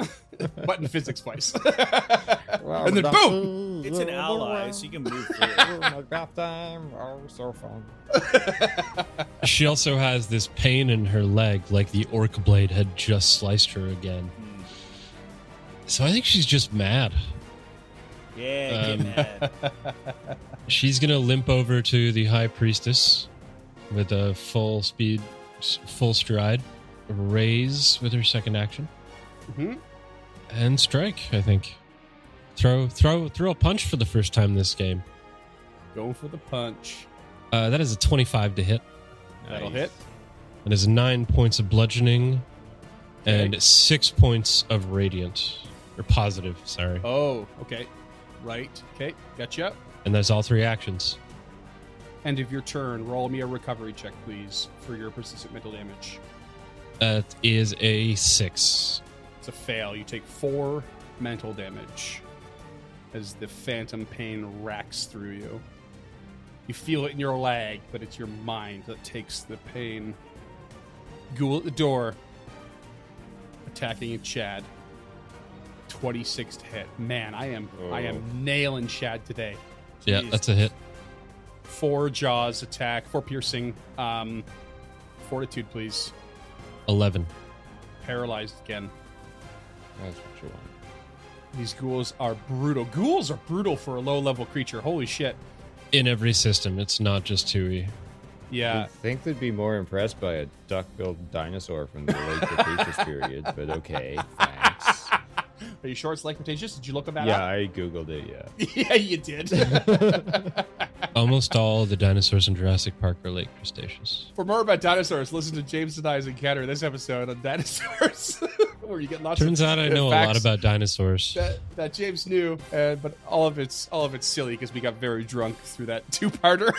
Button physics twice. And then boom! It's an ally, so you can move through it. Oh, so fun. She also has this pain in her leg, like the orc blade had just sliced her again. So I think she's just mad. Yeah, get mad. She's going to limp over to the High Priestess with a full stride, raise with her second action, and strike, I think. Throw a punch for the first time this game. Going for the punch. That is a 25 to hit. That'll hit. It is 9 points of bludgeoning and 6 points of radiant. Or positive, sorry. Oh, okay. Right. Okay, gotcha. And that's all 3 actions. End of your turn. Roll me a recovery check, please, for your persistent mental damage. That is a 6. It's a fail. You take 4 mental damage as the phantom pain racks through you. You feel it in your leg, but it's your mind that takes the pain. Ghoul at the door. Attacking Chad. 26 to hit. Man, I am nailing Chad today. Yeah, Jeez. that's a hit. 4 jaws attack, 4 piercing. Fortitude, please. 11. Paralyzed again. That's what you want. These ghouls are brutal. Ghouls are brutal for a low-level creature. Holy shit. In every system, it's not just 2e. Yeah. I think they'd be more impressed by a duck-billed dinosaur from the late Cretaceous period, but okay, thanks. Are you sure it's like Cretaceous? Did you look at that Yeah, up? I googled it, yeah. Yeah, you did. Almost all the dinosaurs in Jurassic Park are late Cretaceous. For more about dinosaurs, listen to James and I's encounter this episode on dinosaurs, where you get lots Turns of out I know a facts lot about dinosaurs. that James knew, but all of it's silly because we got very drunk through that 2-parter.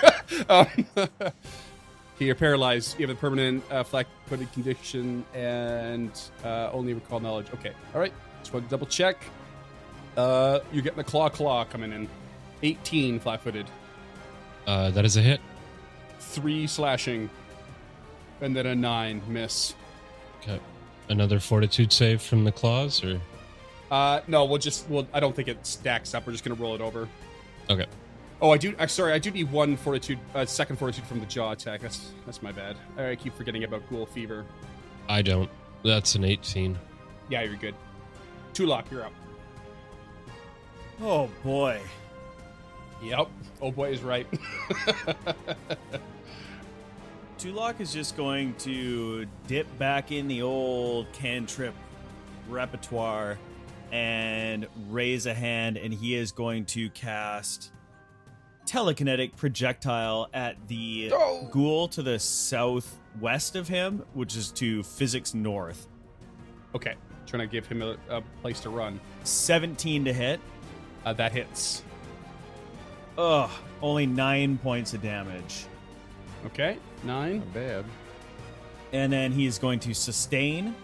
Okay, you're paralyzed. You have a permanent flat-footed condition and only recall knowledge. Okay, all right. Just want to double check. You're getting a claw coming in. 18 flat-footed. That is a hit. 3 slashing. And then a 9 miss. Okay. Another fortitude save from the claws, or? No, I don't think it stacks up. We're just going to roll it over. Okay. Oh, I do need 1 fortitude, second fortitude from the jaw attack. That's my bad. I keep forgetting about ghoul fever. I don't. That's an 18. Yeah, you're good. Tulok, you're up. Oh boy. Yep. Oh boy is right. Tulok is just going to dip back in the old cantrip repertoire and raise a hand, and he is going to cast telekinetic projectile at the ghoul to the southwest of him, which is to physics north. Okay. Trying to give him a place to run. 17 to hit. That hits. Ugh, only 9 points of damage. Okay, 9. Not bad. And then he's going to sustain.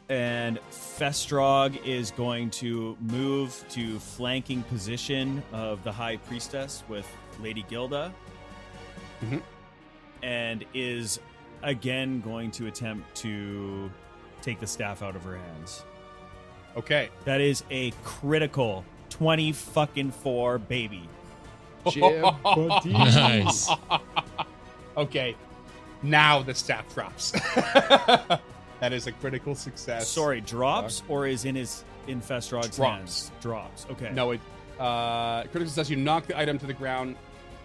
And Festrog is going to move to flanking position of the High Priestess with Lady Gilda. Mm-hmm. And is again going to attempt to take the staff out of her hands. Okay. That is a critical 24, baby. Nice. Okay. Now the staff drops. That is a critical success. Sorry, drops or is in Festrog's Drops. hands? Drops. Okay. No, it critical success. You knock the item to the ground.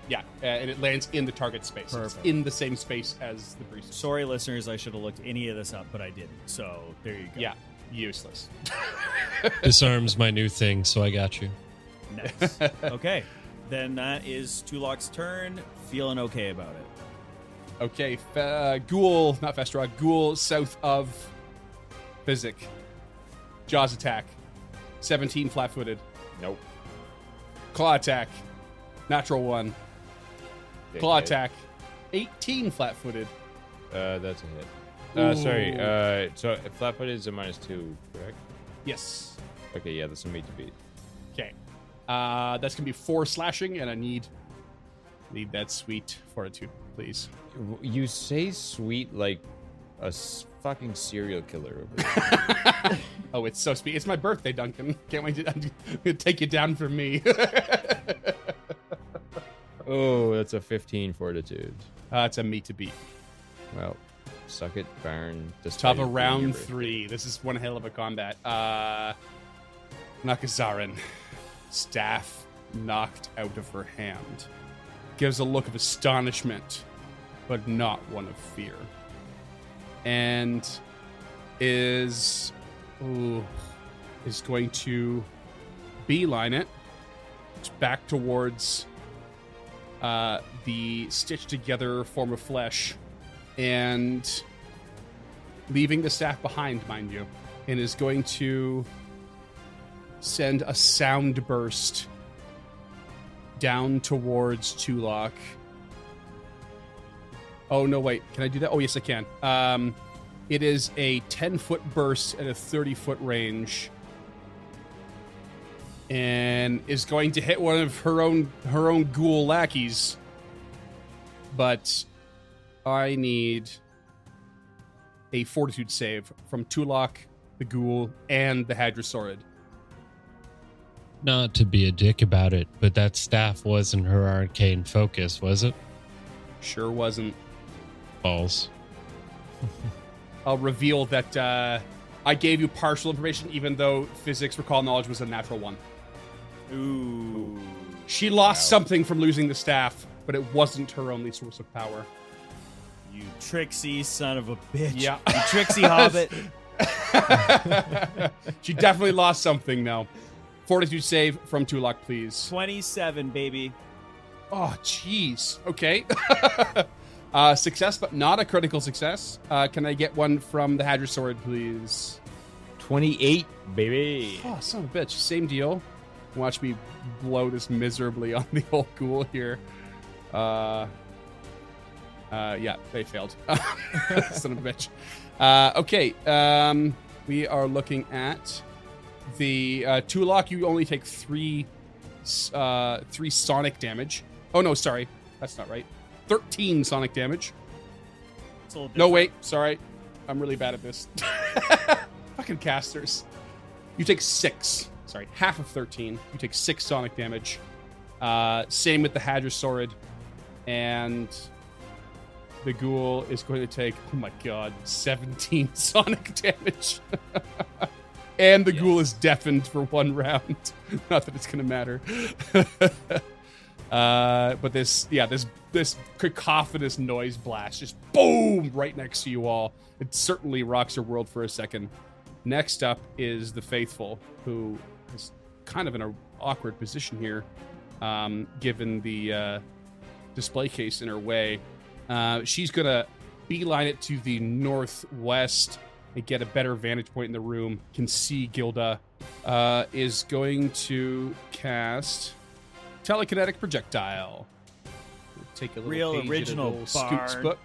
Yeah, and it lands in the target space. Perfect. It's in the same space as the priest. Sorry, listeners, I should have looked any of this up, but I didn't. So there you go. Yeah, useless. Disarm's my new thing, so I got you. Nice. Okay. Then that is Tulok's turn. Feeling okay about it. Okay, ghoul, not Festrog, ghoul south of Physic. Jaws attack. 17 flat-footed. Nope. Claw attack. Natural 1. Claw attack. 18 flat-footed. That's a hit. Sorry. So flat-footed is a -2, correct? Yes. Okay, yeah, that's a meat to beat. Okay. That's gonna be 4 slashing, and I need that sweet fortitude, please. You say sweet like a fucking serial killer over there. Oh, it's so sweet. It's my birthday, Duncan. Can't wait to take you down from me. Oh, that's a 15 fortitude. It's a meat to beat. Well, suck it, Baron. Top of round 3. This is one hell of a combat. Nakazarin. Staff knocked out of her hand. Gives a look of astonishment, but not one of fear. And is going to beeline it back towards the stitched together form of flesh, and leaving the staff behind, mind you, and is going to send a sound burst down towards Tulok. Oh, no, wait. Can I do that? Oh, yes, I can. It is a 10-foot burst at a 30-foot range, and is going to hit one of her own ghoul lackeys. But I need a fortitude save from Tulok, the ghoul, and the Hadrosaurid. Not to be a dick about it, but that staff wasn't her arcane focus, was it? Sure wasn't. Balls. I'll reveal that I gave you partial information, even though physics recall knowledge was a natural 1. Ooh. She lost something from losing the staff, but it wasn't her only source of power. You tricksy son of a bitch. Yeah. You tricksy hobbit. She definitely lost something now. Fortitude save from Tulok, please. 27, baby. Oh, jeez. Okay. Success, but not a critical success. Can I get one from the Hadrosaurid, please? 28, baby. Oh, son of a bitch. Same deal. Watch me blow this miserably on the old ghoul here. Yeah, they failed. Son of a bitch. Okay. We are looking at the Tulok. You only take 3 sonic damage. Oh, no, sorry. That's not right. 13 sonic damage. It's a little No, different. wait. Sorry. I'm really bad at this. Fucking casters. You take 6. Sorry, half of 13. You take 6 sonic damage. Same with the Hadrosaurid. And the ghoul is going to take, oh my god, 17 sonic damage. And the ghoul is deafened for 1 round. Not that it's going to matter. But this cacophonous noise blast just boom right next to you all. It certainly rocks your world for a second. Next up is the Faithful, who is kind of in an awkward position here, given the display case in her way. She's going to beeline it to the northwest and get a better vantage point in the room. Can see Gilda. Is going to cast Telekinetic Projectile. We'll take a little Real page original at a Scoop's bard. book.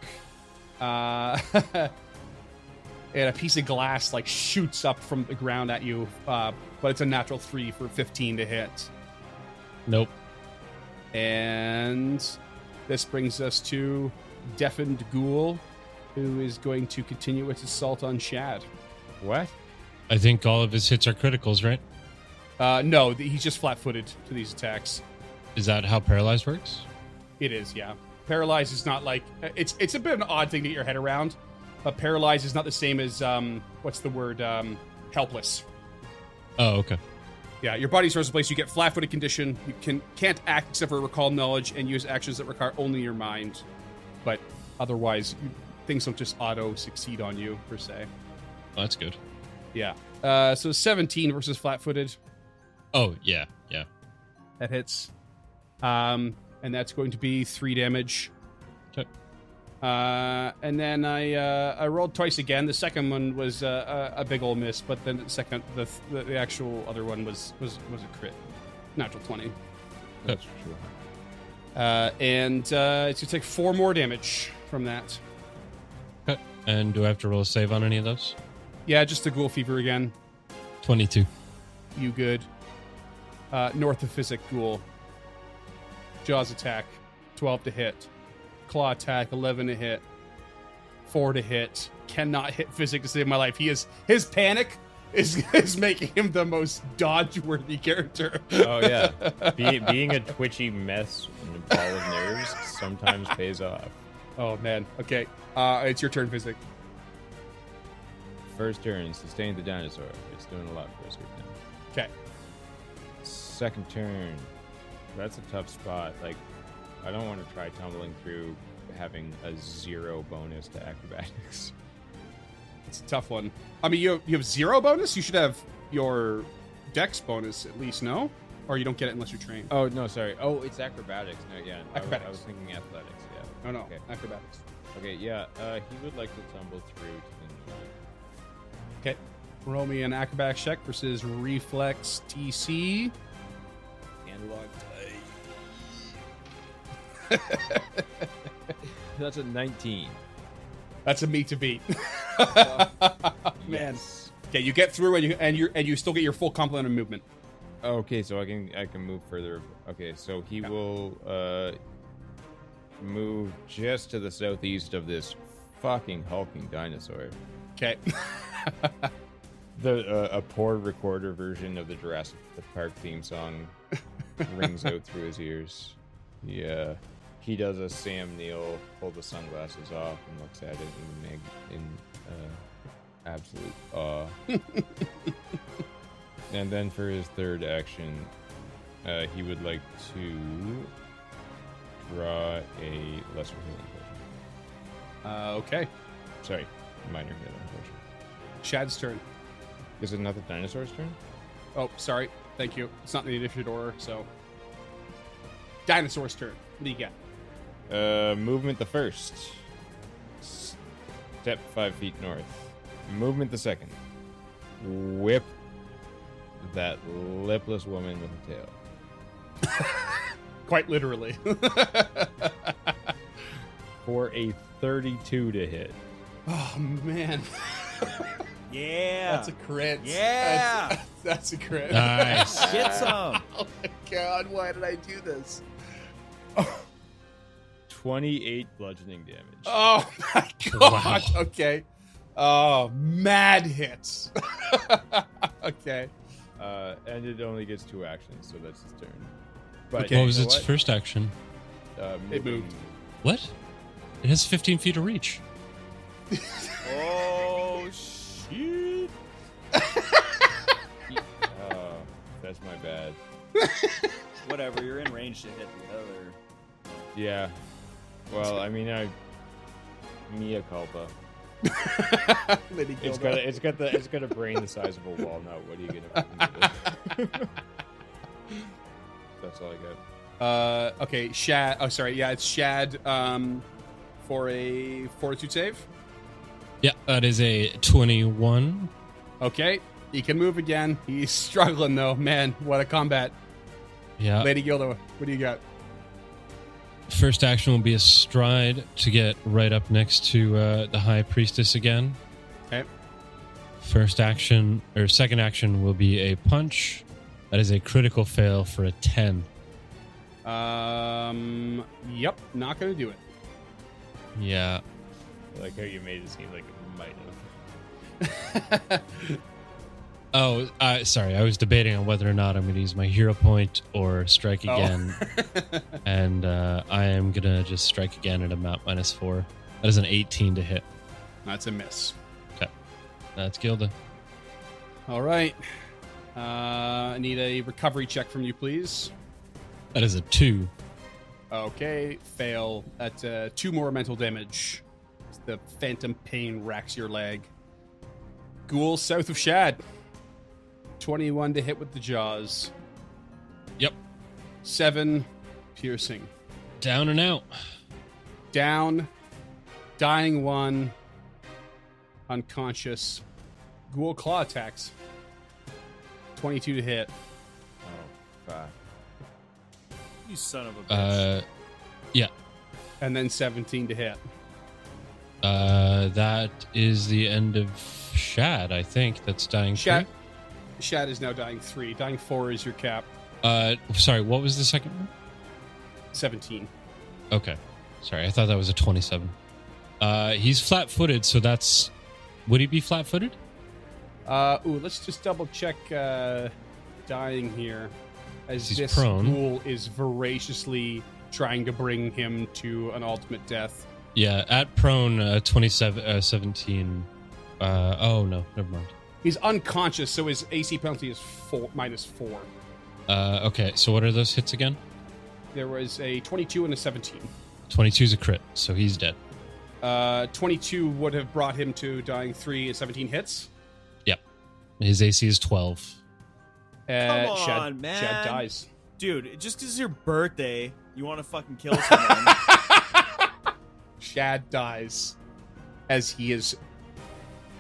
And a piece of glass like shoots up from the ground at you, but it's a natural 3 for 15 to hit. Nope. And this brings us to Deafened Ghoul, who is going to continue its assault on Shad. What? I think all of his hits are criticals, right? No, he's just flat-footed to these attacks. Is that how paralyzed works? It is, yeah. Paralyzed is not like... It's a bit of an odd thing to get your head around, but paralyzed is not the same as, what's the word? Helpless. Oh, okay. Yeah, your body stores in place. You get flat-footed condition. You can't act except for recall knowledge and use actions that require only your mind. But otherwise, things don't just auto-succeed on you, per se. Oh, that's good. Yeah. So 17 versus flat-footed. Oh, yeah. That hits. And that's going to be 3 damage. Okay. And then I rolled twice again. The second one was a big ol' miss, but then the actual other one was a crit. Natural 20. That's true. And it's going to take 4 more damage from that. Okay. And do I have to roll a save on any of those? Yeah, just the ghoul fever again. 22. You good. North of Physic Ghoul. Jaws attack, 12 to hit. Claw attack, 11 to hit. 4 to hit. Cannot hit Physic to save my life. His panic is making him the most dodge-worthy character. Oh yeah, being a twitchy mess and a ball of nerves sometimes pays off. Oh man. Okay. It's your turn, Physic. First turn, sustain the dinosaur. It's doing a lot for us right now. Okay. Second turn, that's a tough spot. Like, I don't want to try tumbling through having a 0 bonus to acrobatics. It's a tough one. I mean, you have 0 bonus? You should have your dex bonus at least, no? Or you don't get it unless you train. Oh, no, sorry. Oh, it's acrobatics. No, yeah. Acrobatics. I was thinking athletics, yeah. Oh, no. Okay. Acrobatics. Okay, yeah. He would like to tumble through to the north. Okay. Roll me an acrobatics check versus reflex TC. Analog That's a 19. That's a meat to beat. Man. Yes. Okay, you get through and you still get your full complement of movement. Okay, so I can move further. Okay, so he will move just to the southeast of this fucking hulking dinosaur. Okay. A poor recorder version of the Jurassic Park theme song rings out through his ears. Yeah. He does a Sam Neill, pull the sunglasses off, and looks at it in absolute awe. And then for his third action, he would like to draw a lesser healing potion. Okay. Sorry, minor healing potion. Shad's turn. Is it not the dinosaur's turn? Oh, sorry. Thank you. It's not in the initiative order, so. Dinosaur's turn. What do you got? Movement the first. Step 5 feet north. Movement the second. Whip that lipless woman with a tail. Quite literally. For a 32 to hit. Oh, man. Yeah. That's a crit. Yeah. That's a crit. Nice. Get some. Oh, my God. Why did I do this? 28 bludgeoning damage. Oh, my God. Wow. Okay. Oh, mad hits. Okay. And it only gets 2 actions, so that's his turn. But Okay. What was you know its first action? It moved. What? It has 15 feet of reach. Oh, shit. That's my bad. Whatever, you're in range to hit the other. Yeah. Well, I mean, Mea Culpa. Lady It's got a brain the size of a walnut. What are you gonna fucking do? That's all I got. Okay, Shad. Oh, sorry. Yeah, it's Shad. For a fortitude save. Yeah, that is a 21. Okay, he can move again. He's struggling though. Man, what a combat. Yeah. Lady Gilda, what do you got? First action will be a stride to get right up next to the High Priestess again. Okay. First action, or second action, will be a punch. That is a critical fail for a 10. Yep, not gonna do it. Yeah. I like how you made it seem like it might have. Oh, sorry. I was debating on whether or not I'm going to use my hero point or strike again. And I am going to just strike again at a map -4. That is an 18 to hit. That's a miss. Okay. That's Gilda. All right. I need a recovery check from you, please. That is a 2. Okay, fail. That's 2 more mental damage. The phantom pain racks your leg. Ghoul south of Shad. 21 to hit with the jaws. Yep. 7 piercing. Down and out. Down. Dying 1. Unconscious. Ghoul claw attacks. 22 to hit. Oh, fuck. You son of a bitch. Yeah. And then 17 to hit. That is the end of Shad, I think. That's dying Shad 3. Shad is now dying 3. Dying 4 is your cap. Sorry, what was the second one? 17. Okay. Sorry, I thought that was a 27. He's flat-footed, so that's... Would he be flat-footed? Let's just double check dying here. As He's this prone. ghoul is voraciously trying to bring him to an ultimate death. Yeah, at prone, 17. Oh, no, never mind. He's unconscious, so his AC penalty is -4. Okay, so what are those hits again? There was a 22 and a 17. 22 is a crit, so he's dead. 22 would have brought him to dying 3 and 17 hits. Yep. His AC is 12. Come on, Shad, man. Shad dies. Dude, just because it's your birthday, you want to fucking kill someone. Shad dies as he is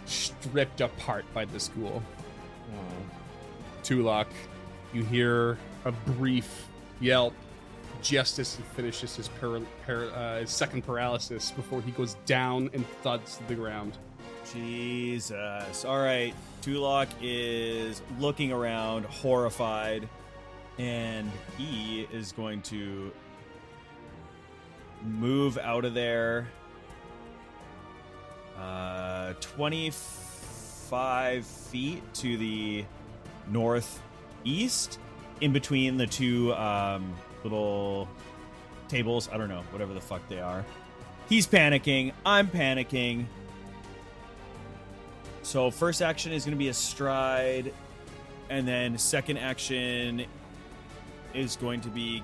stripped apart by this ghoul. Tulok, you hear a brief yelp just as he finishes his second paralysis before he goes down and thuds to the ground. Jesus. All right. Tulok is looking around, horrified, and he is going to move out of there 25 feet to the northeast, in between the two little tables. I don't know, whatever the fuck they are. He's panicking. I'm panicking. So first action is going to be a stride, and then second action is going to be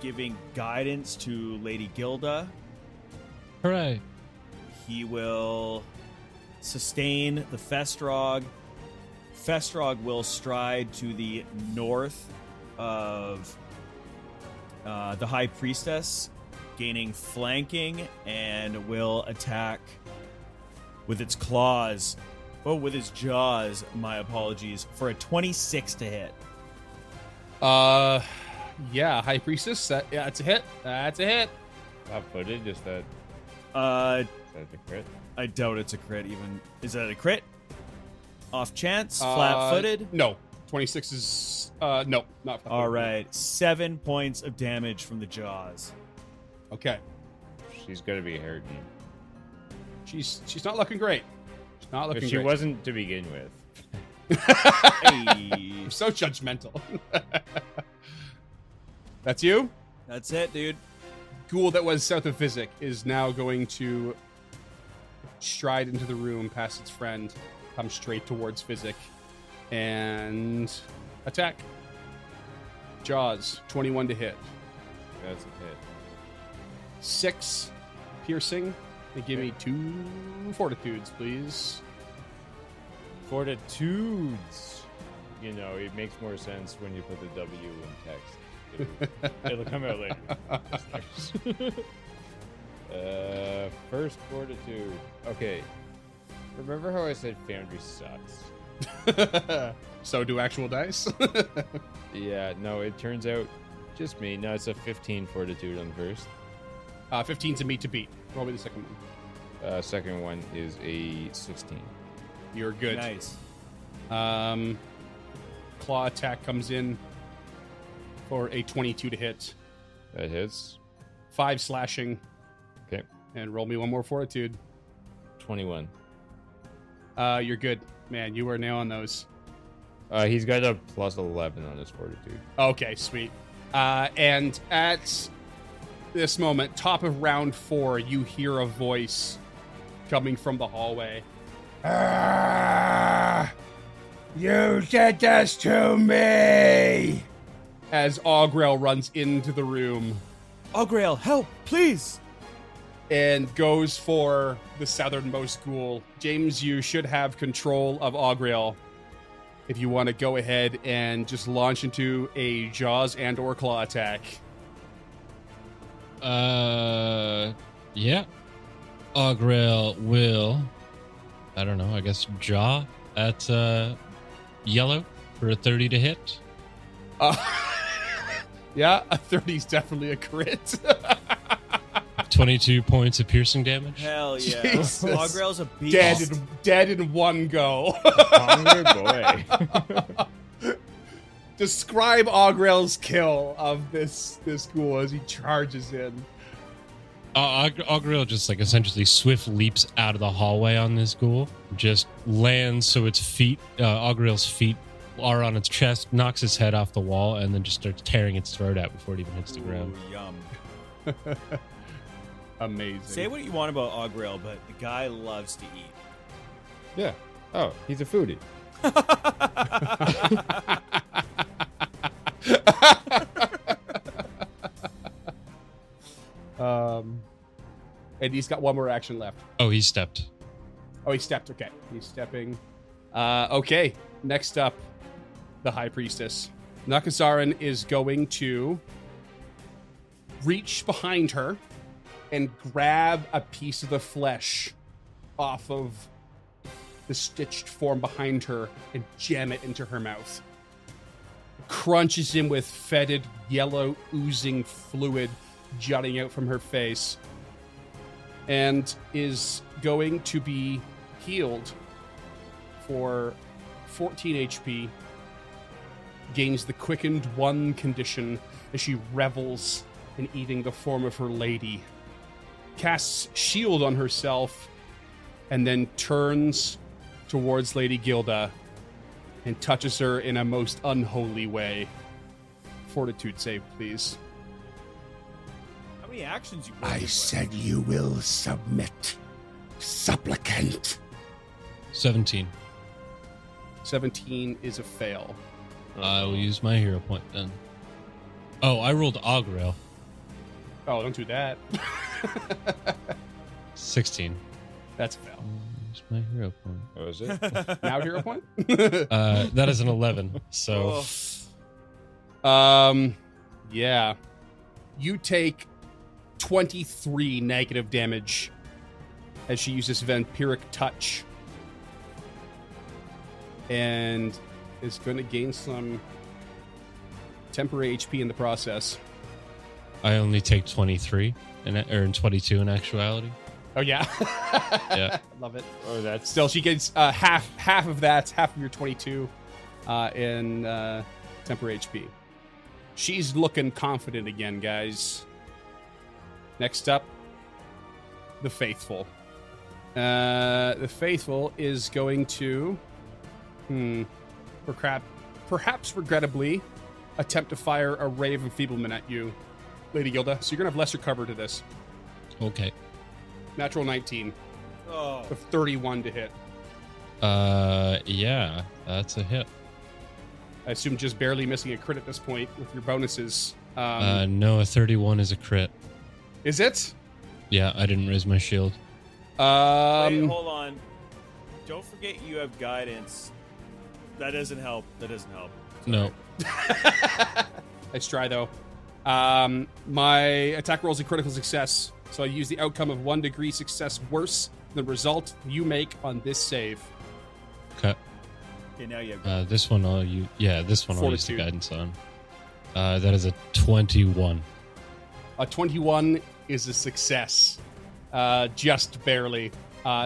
giving guidance to Lady Gilda. Hooray. He will sustain the Festrog. Festrog will stride to the north of the High Priestess, gaining flanking, and will attack with its claws. Oh, with his jaws, my apologies, for a 26 to hit. Yeah, High Priestess. That's a hit. That's a hit. Flat-footed, is that Uh, the crit? I doubt it's a crit even. Is that a crit? Off chance? Flat-footed? No. 26 is... no, not flat-footed. All right. 7 points of damage from the jaws. Okay. She's gonna be hurting. She's not looking great. She's not looking But she great. wasn't to begin with. Hey. I'm so judgmental. That's you? That's it, dude. Ghoul that was south of Physic is now going to stride into the room past its friend, come straight towards Physic, and attack. Jaws, 21 to hit. That's a hit. 6 piercing. And give me 2 fortitudes, please. Fortitudes. You know, it makes more sense when you put the W in text. It'll come out later. First fortitude. Okay. Remember how I said Foundry sucks? So do actual dice. Yeah, no, it turns out just me. No, it's a 15 fortitude on the first. 15's a meet to beat. Roll me the second one. Second one is a 16. You're good. Nice. Claw attack comes in for a 22 to hit. That hits. 5 slashing. Okay. And roll me one more fortitude. 21. You're good. Man, you were nailing those. He's got a plus 11 on his fortitude. Okay, sweet. And at this moment, top of round 4, you hear a voice coming from the hallway. You did this to me! As Augrel runs into the room Augrael, help, please! and goes for the southernmost ghoul. James, you should have control of Augrel if you want to go ahead and just launch into a Jaws and or Claw attack. Yeah. Augrel will, I don't know, I guess jaw at yellow for a 30 to hit. Yeah, a 30 is definitely a crit. 22 points of piercing damage. Hell yeah. Jesus. Ogreal's a beast. Dead in one go. Hungry boy. Describe Ogreal's kill of this ghoul as he charges in. Ogreal just like essentially swift leaps out of the hallway on this ghoul, just lands so its feet, Ogreal's feet are on its chest, knocks its head off the wall, and then just starts tearing its throat out before it even hits the ground. Ooh, yum. Amazing. Say what you want about Ogreal, but the guy loves to eat. Yeah. Oh, he's a foodie. And he's got one more action left. Oh, he stepped. Oh, he stepped. Okay, he's stepping. Okay, next up, the High Priestess. Nakazaran is going to reach behind her and grab a piece of the flesh off of the stitched form behind her and jam it into her mouth. Crunches in with fetid, yellow, oozing fluid jutting out from her face, and is going to be healed for 14 HP. Gains the quickened 1 condition as she revels in eating the form of her lady. Casts shield on herself and then turns towards Lady Gilda and touches her in a most unholy way. Fortitude save, please. How many actions you I wasted with? said you will submit, supplicant. 17. 17 is a fail. I will use my hero point then. Oh, I rolled Ogreal. Oh, don't do that. 16. That's a fail. Use my hero point. What was it? Now hero point? That is an 11. So Yeah. You take 23 negative damage as she uses vampiric touch. And is going to gain some temporary HP in the process. I only take 23 or 22 in actuality. Oh yeah. Yeah. Love it. Oh, that's Still, she gets half of that, half of your 22 in temporary HP. She's looking confident again, guys. Next up, the Faithful. The Faithful is going to, perhaps regrettably, attempt to fire a ray of enfeeblement at you, Lady Gilda. So you're going to have lesser cover to this. Okay. Natural 19 Oh. with 31 to hit. Yeah, that's a hit. I assume just barely missing a crit at this point with your bonuses. No, a 31 is a crit. Is it? Yeah, I didn't raise my shield. Wait, hold on. Don't forget you have guidance. That doesn't help. That doesn't help. No. Nice try, though. My attack roll is a critical success, so I use the outcome of 1 degree success worse than the result you make on this save. Okay. Okay, now you have This one I'll use. Yeah, this one I'll use the Fortitude. guidance on. That is a 21. A 21 is a success, just barely.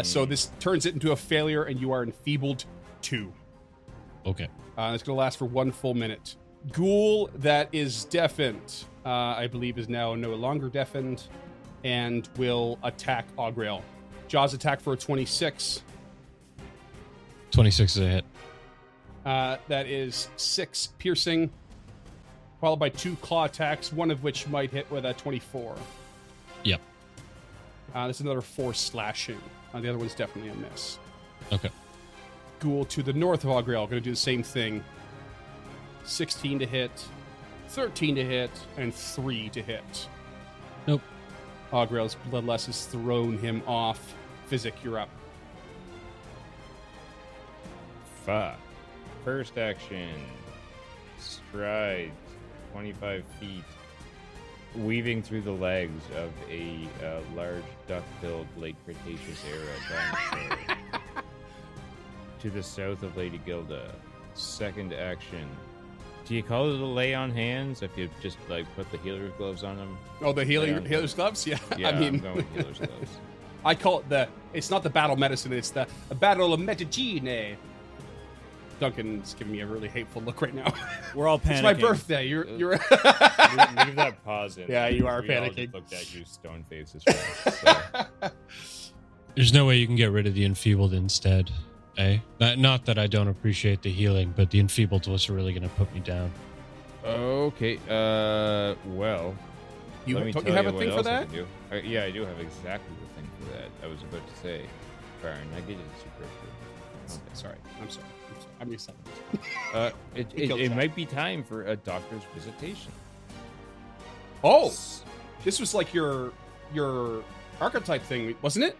So this turns it into a failure, and you are enfeebled 2. Okay. It's going to last for 1 full minute. Ghoul that is deafened, I believe, is now no longer deafened and will attack Ogreal. Jaws attack for a 26. 26 is a hit. That is 6 piercing, followed by 2 claw attacks, one of which might hit with a 24. Yep. This is another 4 slashing. The other one's definitely a miss. Okay. Ghoul to the north of Ogreal, going to do the same thing. 16 to hit, 13 to hit, and 3 to hit. Nope. Ogreal's Bloodlust has thrown him off. Physic, you're up. fuck. First action. Stride. 25 feet. Weaving through the legs of a large duck-billed late Cretaceous era dinosaur. To the south of Lady Gilda. Second action. Do you call it a lay on hands if you just like put the healer's gloves on them? Oh, the healer's gloves? Yeah. Yeah, I mean, I'm going with healer's gloves. I call it it's not the battle medicine, it's the battle of metagene. Duncan's giving me a really hateful look right now. We're all panicking. It's my birthday. You're Leave that pause in. Yeah, you are we all panicking. just looked at you stone faces. So. There's no way you can get rid of the enfeebled instead, eh? Not that I don't appreciate the healing, but the enfeebled was really going to put me down. Okay. Well. You let me don't tell you have a what thing for else I that? can do. Yeah, I do have exactly the thing for that. I was about to say. Fire negative super. Okay, sorry. I'm sorry. I'm excited. It might be time for a doctor's visitation. Oh, this was like your archetype thing, wasn't it?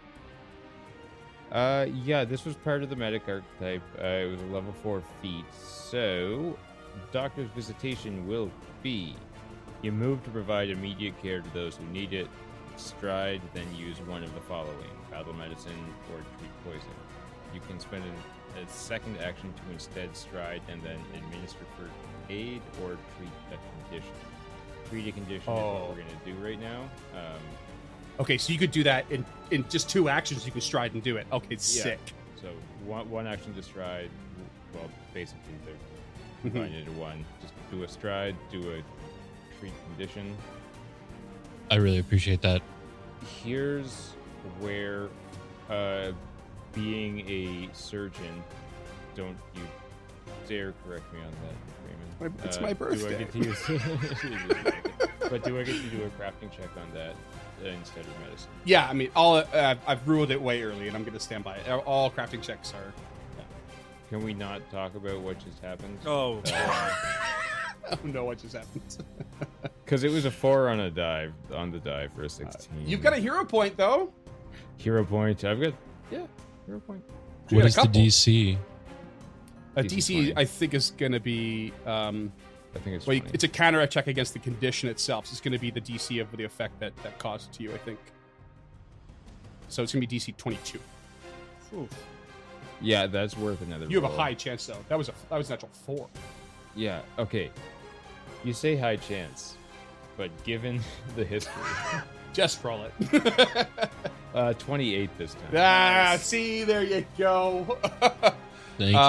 Yeah, this was part of the medic archetype. It was a level 4 feat. So, doctor's visitation will be: you move to provide immediate care to those who need it. Stride, then use one of the following: battle medicine or treat poison. You can spend a second action to instead stride and then administer first aid or treat a condition. Treat a condition is what we're going to do right now. Okay, so you could do that in just 2 actions. You can stride and do it. Okay, sick. So one action to stride. Well, basically they're combined into one. Just do a stride, do a treat condition. I really appreciate that. Here's where being a surgeon, don't you dare correct me on that, Freeman. It's my birthday. Do I get to use, but do I get to do a crafting check on that instead of medicine? Yeah, I mean, I've ruled it way early, and I'm going to stand by it. All crafting checks are. Can we not talk about what just happened? Oh, I don't know what just happened. Because it was a 4 on the die for a 16. You've got a hero point though. Hero point. I've got hero point. What got a is the couple. DC? A DC DC, 20. I think, is going to be. I think it's Well, 20. it's a counter check against the condition itself. So it's going to be the DC of the effect that caused it to you, I think. So it's going to be DC 22. Yeah, that's worth another. You have a roll. high chance though. That was natural 4. Yeah. Okay. You say high chance, but given the history, Just roll it. 28 this time. See, there you go. Thank you.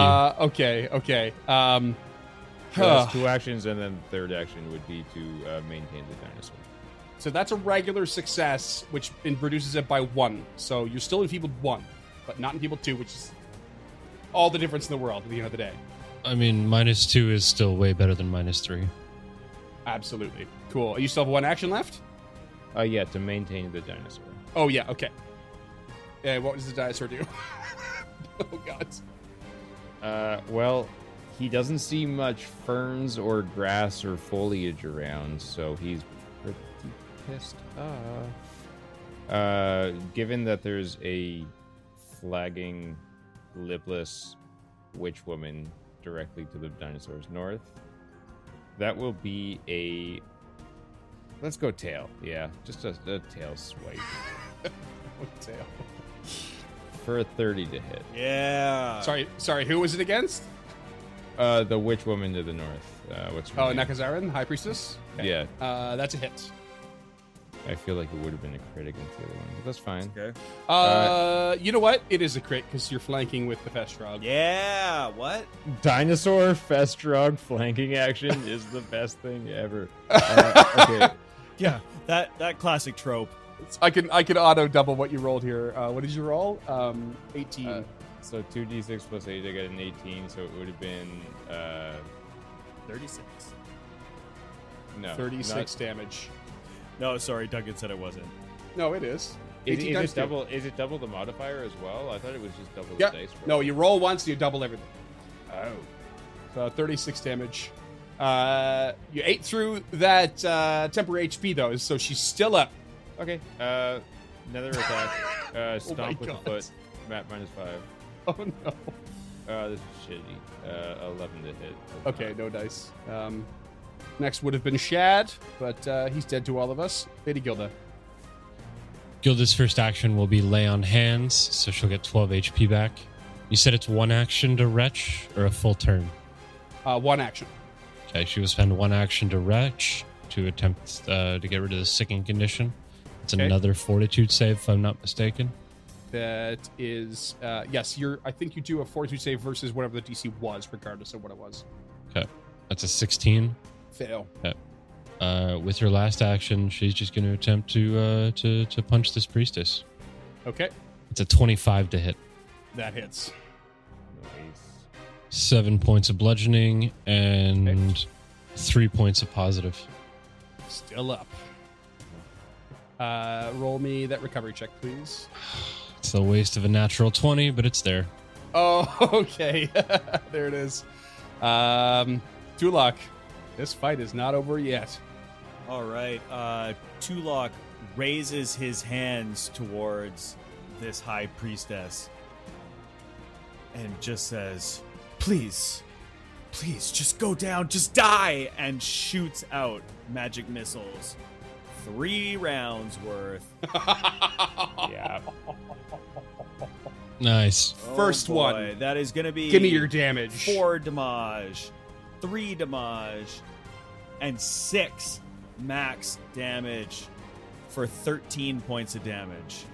Okay. So that's 2 actions, and then the third action would be to maintain the dinosaur. So that's a regular success, which reduces it by 1. So you're still enfeebled 1, but not enfeebled 2, which is all the difference in the world at the end of the day. I mean, -2 is still way better than -3. Absolutely. Cool. You still have 1 action left? Yeah, to maintain the dinosaur. Oh, yeah, okay. What does the dinosaur do? Oh, God. Well, he doesn't see much ferns or grass or foliage around, so he's pretty pissed off. Given that there's a flagging, lipless witch woman directly to the dinosaur's north, that will be a... Let's go tail. Yeah, just a tail swipe. What tail? For a 30 to hit. yeah. Sorry, who was it against? The witch woman to the north. What's her Oh, name? Nakazaran, High Priestess? Okay. Yeah. That's a hit. I feel like it would have been a crit against the other one, but that's fine. Okay. You know what? It is a crit because you're flanking with the Festrog. Yeah. What? Dinosaur Festrog flanking action is the best thing ever. Okay. Yeah. That classic trope. I can auto double what you rolled here. What did you roll? 18. So 2d6 plus 8, I got an 18, so it would have been 36. no 36 damage. No, sorry. Duncan said it wasn't. No, it is. Is 18 times it two. double? Is it double the modifier as well? I thought it was just double Yep. the dice roll. No, you roll once, you double everything. Oh. So 36 damage. You ate through that temporary HP though, so she's still up. Okay. Another attack. Stomp with the God. foot. Map -5. Oh no. This is shitty. 11 to hit. Okay, no dice. Next would have been Shad, but he's dead to all of us. Lady Gilda. Gilda's first action will be lay on hands, so she'll get 12 HP back. You said it's 1 action to retch or a full turn? 1 action. Okay, she will spend 1 action to retch to attempt to get rid of the sickening condition. It's Okay. another fortitude save, if I'm not mistaken. That is, yes, I think you do a fortitude save versus whatever the DC was, regardless of what it was. Okay, that's a 16. Fail. Okay. With her last action, she's just going to attempt to punch this priestess. Okay, It's a 25 to hit. that hits. Nice. 7 points of bludgeoning and 3 points of positive. Still up. Roll me that recovery check, please. It's the waste of a natural 20, but it's there. Oh, okay. There it is. Tulok, this fight is not over yet. All right. Tulok raises his hands towards this high priestess and just says, please, just go down, just die, and shoots out magic missiles. 3 rounds worth. Yeah. Nice. First boy, one. That is going to be... Give me your damage. 4 damage, 3 damage, and 6 max damage for 13 points of damage.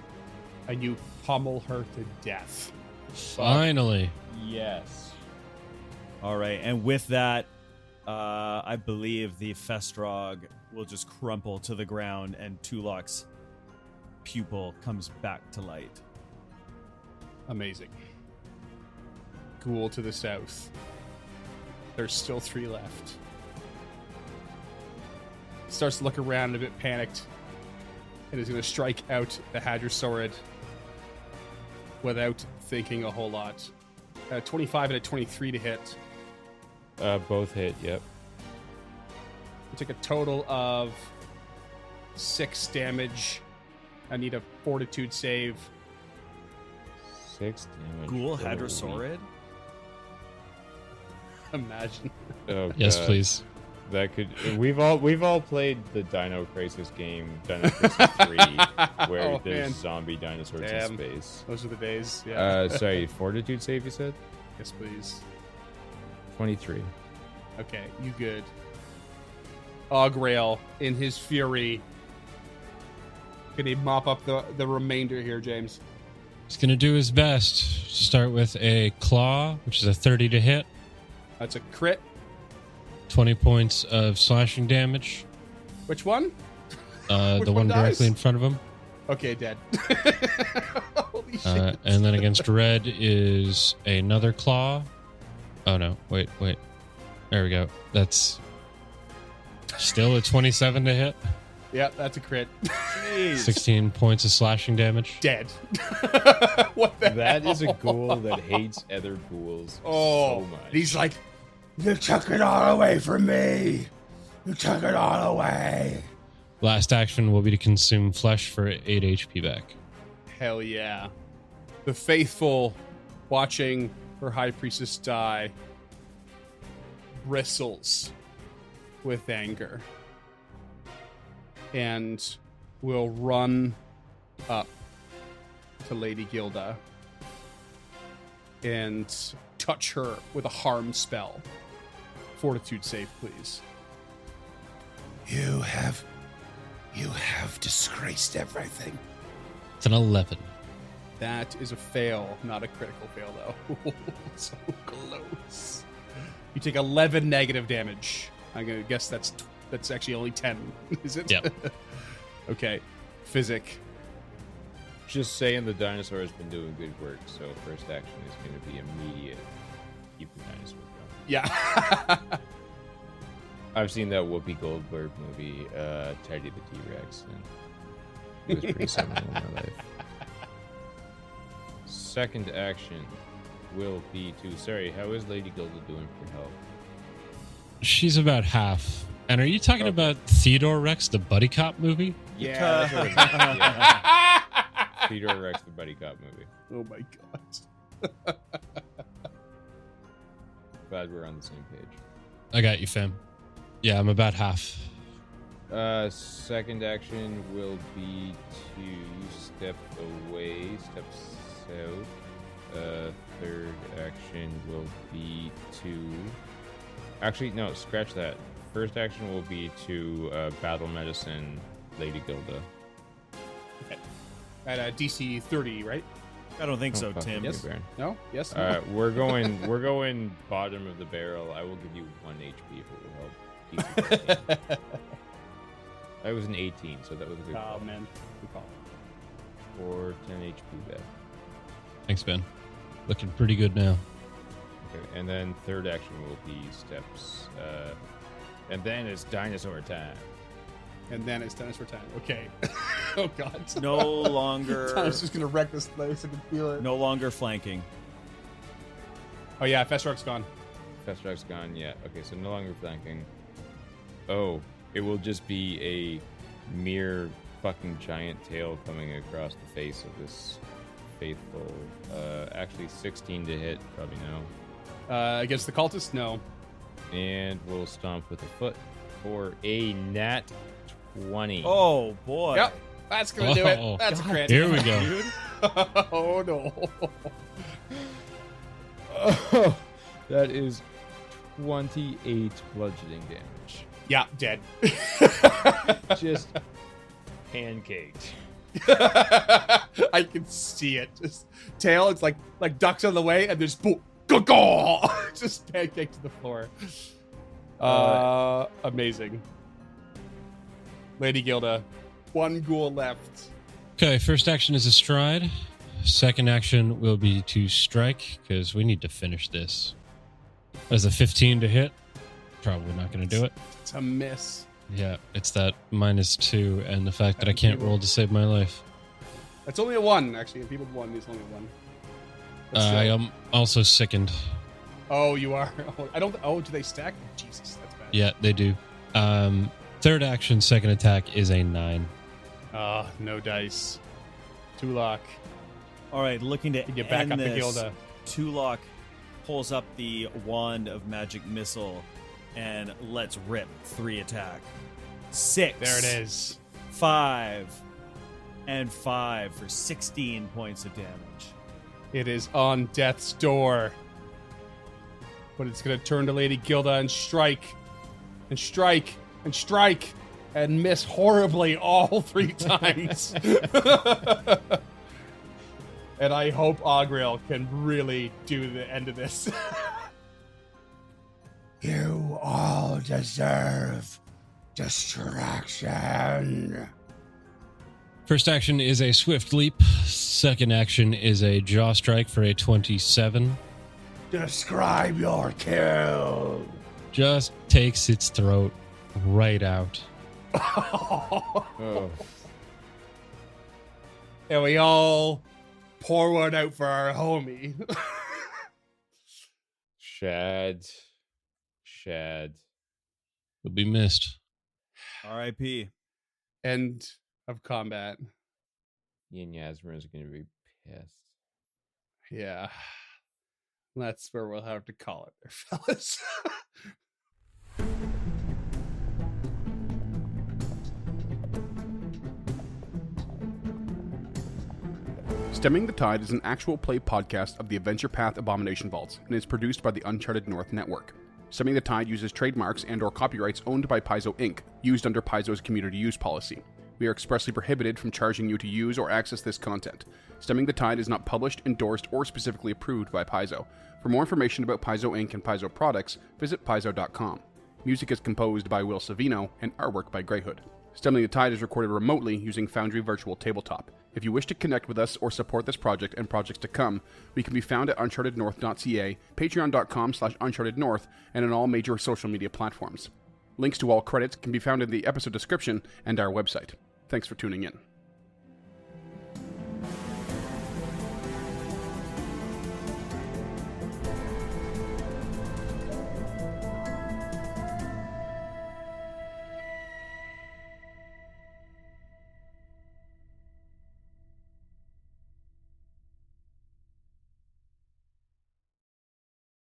And you pummel her to death. Finally. Yes. All right, and with that, I believe the Festrog will just crumple to the ground, and Tulok's pupil comes back to light. Amazing. Ghoul to the south. There's still 3 left. Starts to look around a bit panicked, and is going to strike out the Hadrosaurus without thinking a whole lot. 25 and a 23 to hit. Both hit, yep. You take a total of 6 damage. I need a fortitude save. 6 damage. Ghoul Holy. Hadrosaurus? Imagine. Oh, Yes, God. please. That could. We've all played the Dino Crisis game, Dino Crisis 3, where Oh, there's man. zombie dinosaurs Damn. in space. Those are the days. Yeah. Sorry, fortitude save, you said? Yes, please. 23. Okay, you good. Ograil, in his fury. Can he mop up the remainder here, James? He's going to do his best. Start with a claw, which is a 30 to hit. That's a crit. 20 points of slashing damage. Which one? The Which one one directly dies? in front of him. Okay, dead. Holy shit. And then against red is another claw. Oh no, wait. There we go. That's still a 27 to hit. Yeah, that's a crit. Jeez. 16 points of slashing damage. Dead. What the That hell? is a ghoul that hates other ghouls Oh, so much. He's like, you took it all away from me. You took it all away. Last action will be to consume flesh for 8 HP back. Hell yeah. The faithful, watching her high priestess die, bristles with anger and will run up to Lady Gilda and touch her with a harm spell. Fortitude save, please. You have disgraced everything. It's an 11. That is a fail, not a critical fail, though. So close. You take 11 negative damage. I'm gonna guess that's actually only 10. Is it? Yep. Okay. Physic. Just saying the dinosaur has been doing good work, so first action is going to be immediate. Keep the dinosaur going. Yeah. I've seen that Whoopi Goldberg movie, Teddy the T-Rex, and it was pretty seminal in my life. Second action will be to... Sorry, how is Lady Gilda doing for health? She's about half. And are you talking Okay. about Theodore Rex, the buddy cop movie? Yeah, that's what I meant, yeah. Theodore Rex, the buddy cop movie. Oh my god. Glad we're on the same page. I got you, fam. Yeah, I'm about half. Second action will be to step away, step south. Third action will be to Actually, no, scratch that. First action will be to battle medicine Lady Gilda. Okay. At DC 30, right? I don't think so, fuck Tim. you, Yes. Baron. No? Yes? All right, we're going bottom of the barrel. I will give you 1 HP if it will help. DC 13. I was an 18, so that was a good call. Oh, man. Good call. Or 10 HP back. Thanks, Ben. Looking pretty good now. Okay, and then third action will be steps. And then it's dinosaur time. And then it's dinosaur time. Okay. Oh, God. No longer. Thomas is going to wreck this place. I can feel it. No longer flanking. Oh, yeah. Festrock's gone. Fast track's gone, yeah. Okay, so no longer flanking. Oh, it will just be a mere fucking giant tail coming across the face of this faithful. Actually, 16 to hit, probably no. Against the cultist? No. And we'll stomp with a foot for a nat 20. Oh, boy. Yep. That's going to do Oh, it. That's a crit. Here we go. Oh, no. Oh, that is 28 bludgeoning damage. Yeah, dead. Just pancaked. I can see it. Just tail, it's like ducks on the way, and there's boom, just pancake to the floor. Amazing. Lady Gilda, 1 ghoul left. Okay, first action is a stride. Second action will be to strike, because we need to finish this. As a 15 to hit. Probably not going to do it. It's a miss. Yeah, it's that -2 and the fact that I can't roll to save my life. That's only a 1, actually. If people 1, it's only a 1. But I still. am also sickened. Oh, you are. Oh, I don't. Oh, do they stack? Jesus, that's bad. Yeah, they do. Third action, second attack is a 9. No dice. Tulok. All right, looking to Get back end up this, to Gilda. Tulok pulls up the wand of magic missile and lets rip 3 attack. 6. There it is. 5. And 5 for 16 points of damage. It is on death's door. But it's going to turn to Lady Gilda and strike. And strike. And strike. And miss horribly all 3 times. And I hope Augril can really do the end of this. You all deserve distraction. First action is a swift leap. Second action is a jaw strike for a 27. Describe your kill. Just takes its throat right out. Oh. And we all pour one out for our homie. Shad. Will be missed. R.I.P. End of combat. Ian Yasmer is going to be pissed. Yeah. That's where we'll have to call it there, fellas. Stemming the Tide is an actual play podcast of the Adventure Path Abomination Vaults and is produced by the Uncharted North Network. Stemming the Tide uses trademarks and/or copyrights owned by Paizo Inc., used under Paizo's community use policy. We are expressly prohibited from charging you to use or access this content. Stemming the Tide is not published, endorsed, or specifically approved by Paizo. For more information about Paizo Inc. and Paizo products, visit paizo.com. Music is composed by Will Savino and artwork by Greyhood. Stemming the Tide is recorded remotely using Foundry Virtual Tabletop. If you wish to connect with us or support this project and projects to come, we can be found at unchartednorth.ca, patreon.com/unchartednorth, and on all major social media platforms. Links to all credits can be found in the episode description and our website. Thanks for tuning in.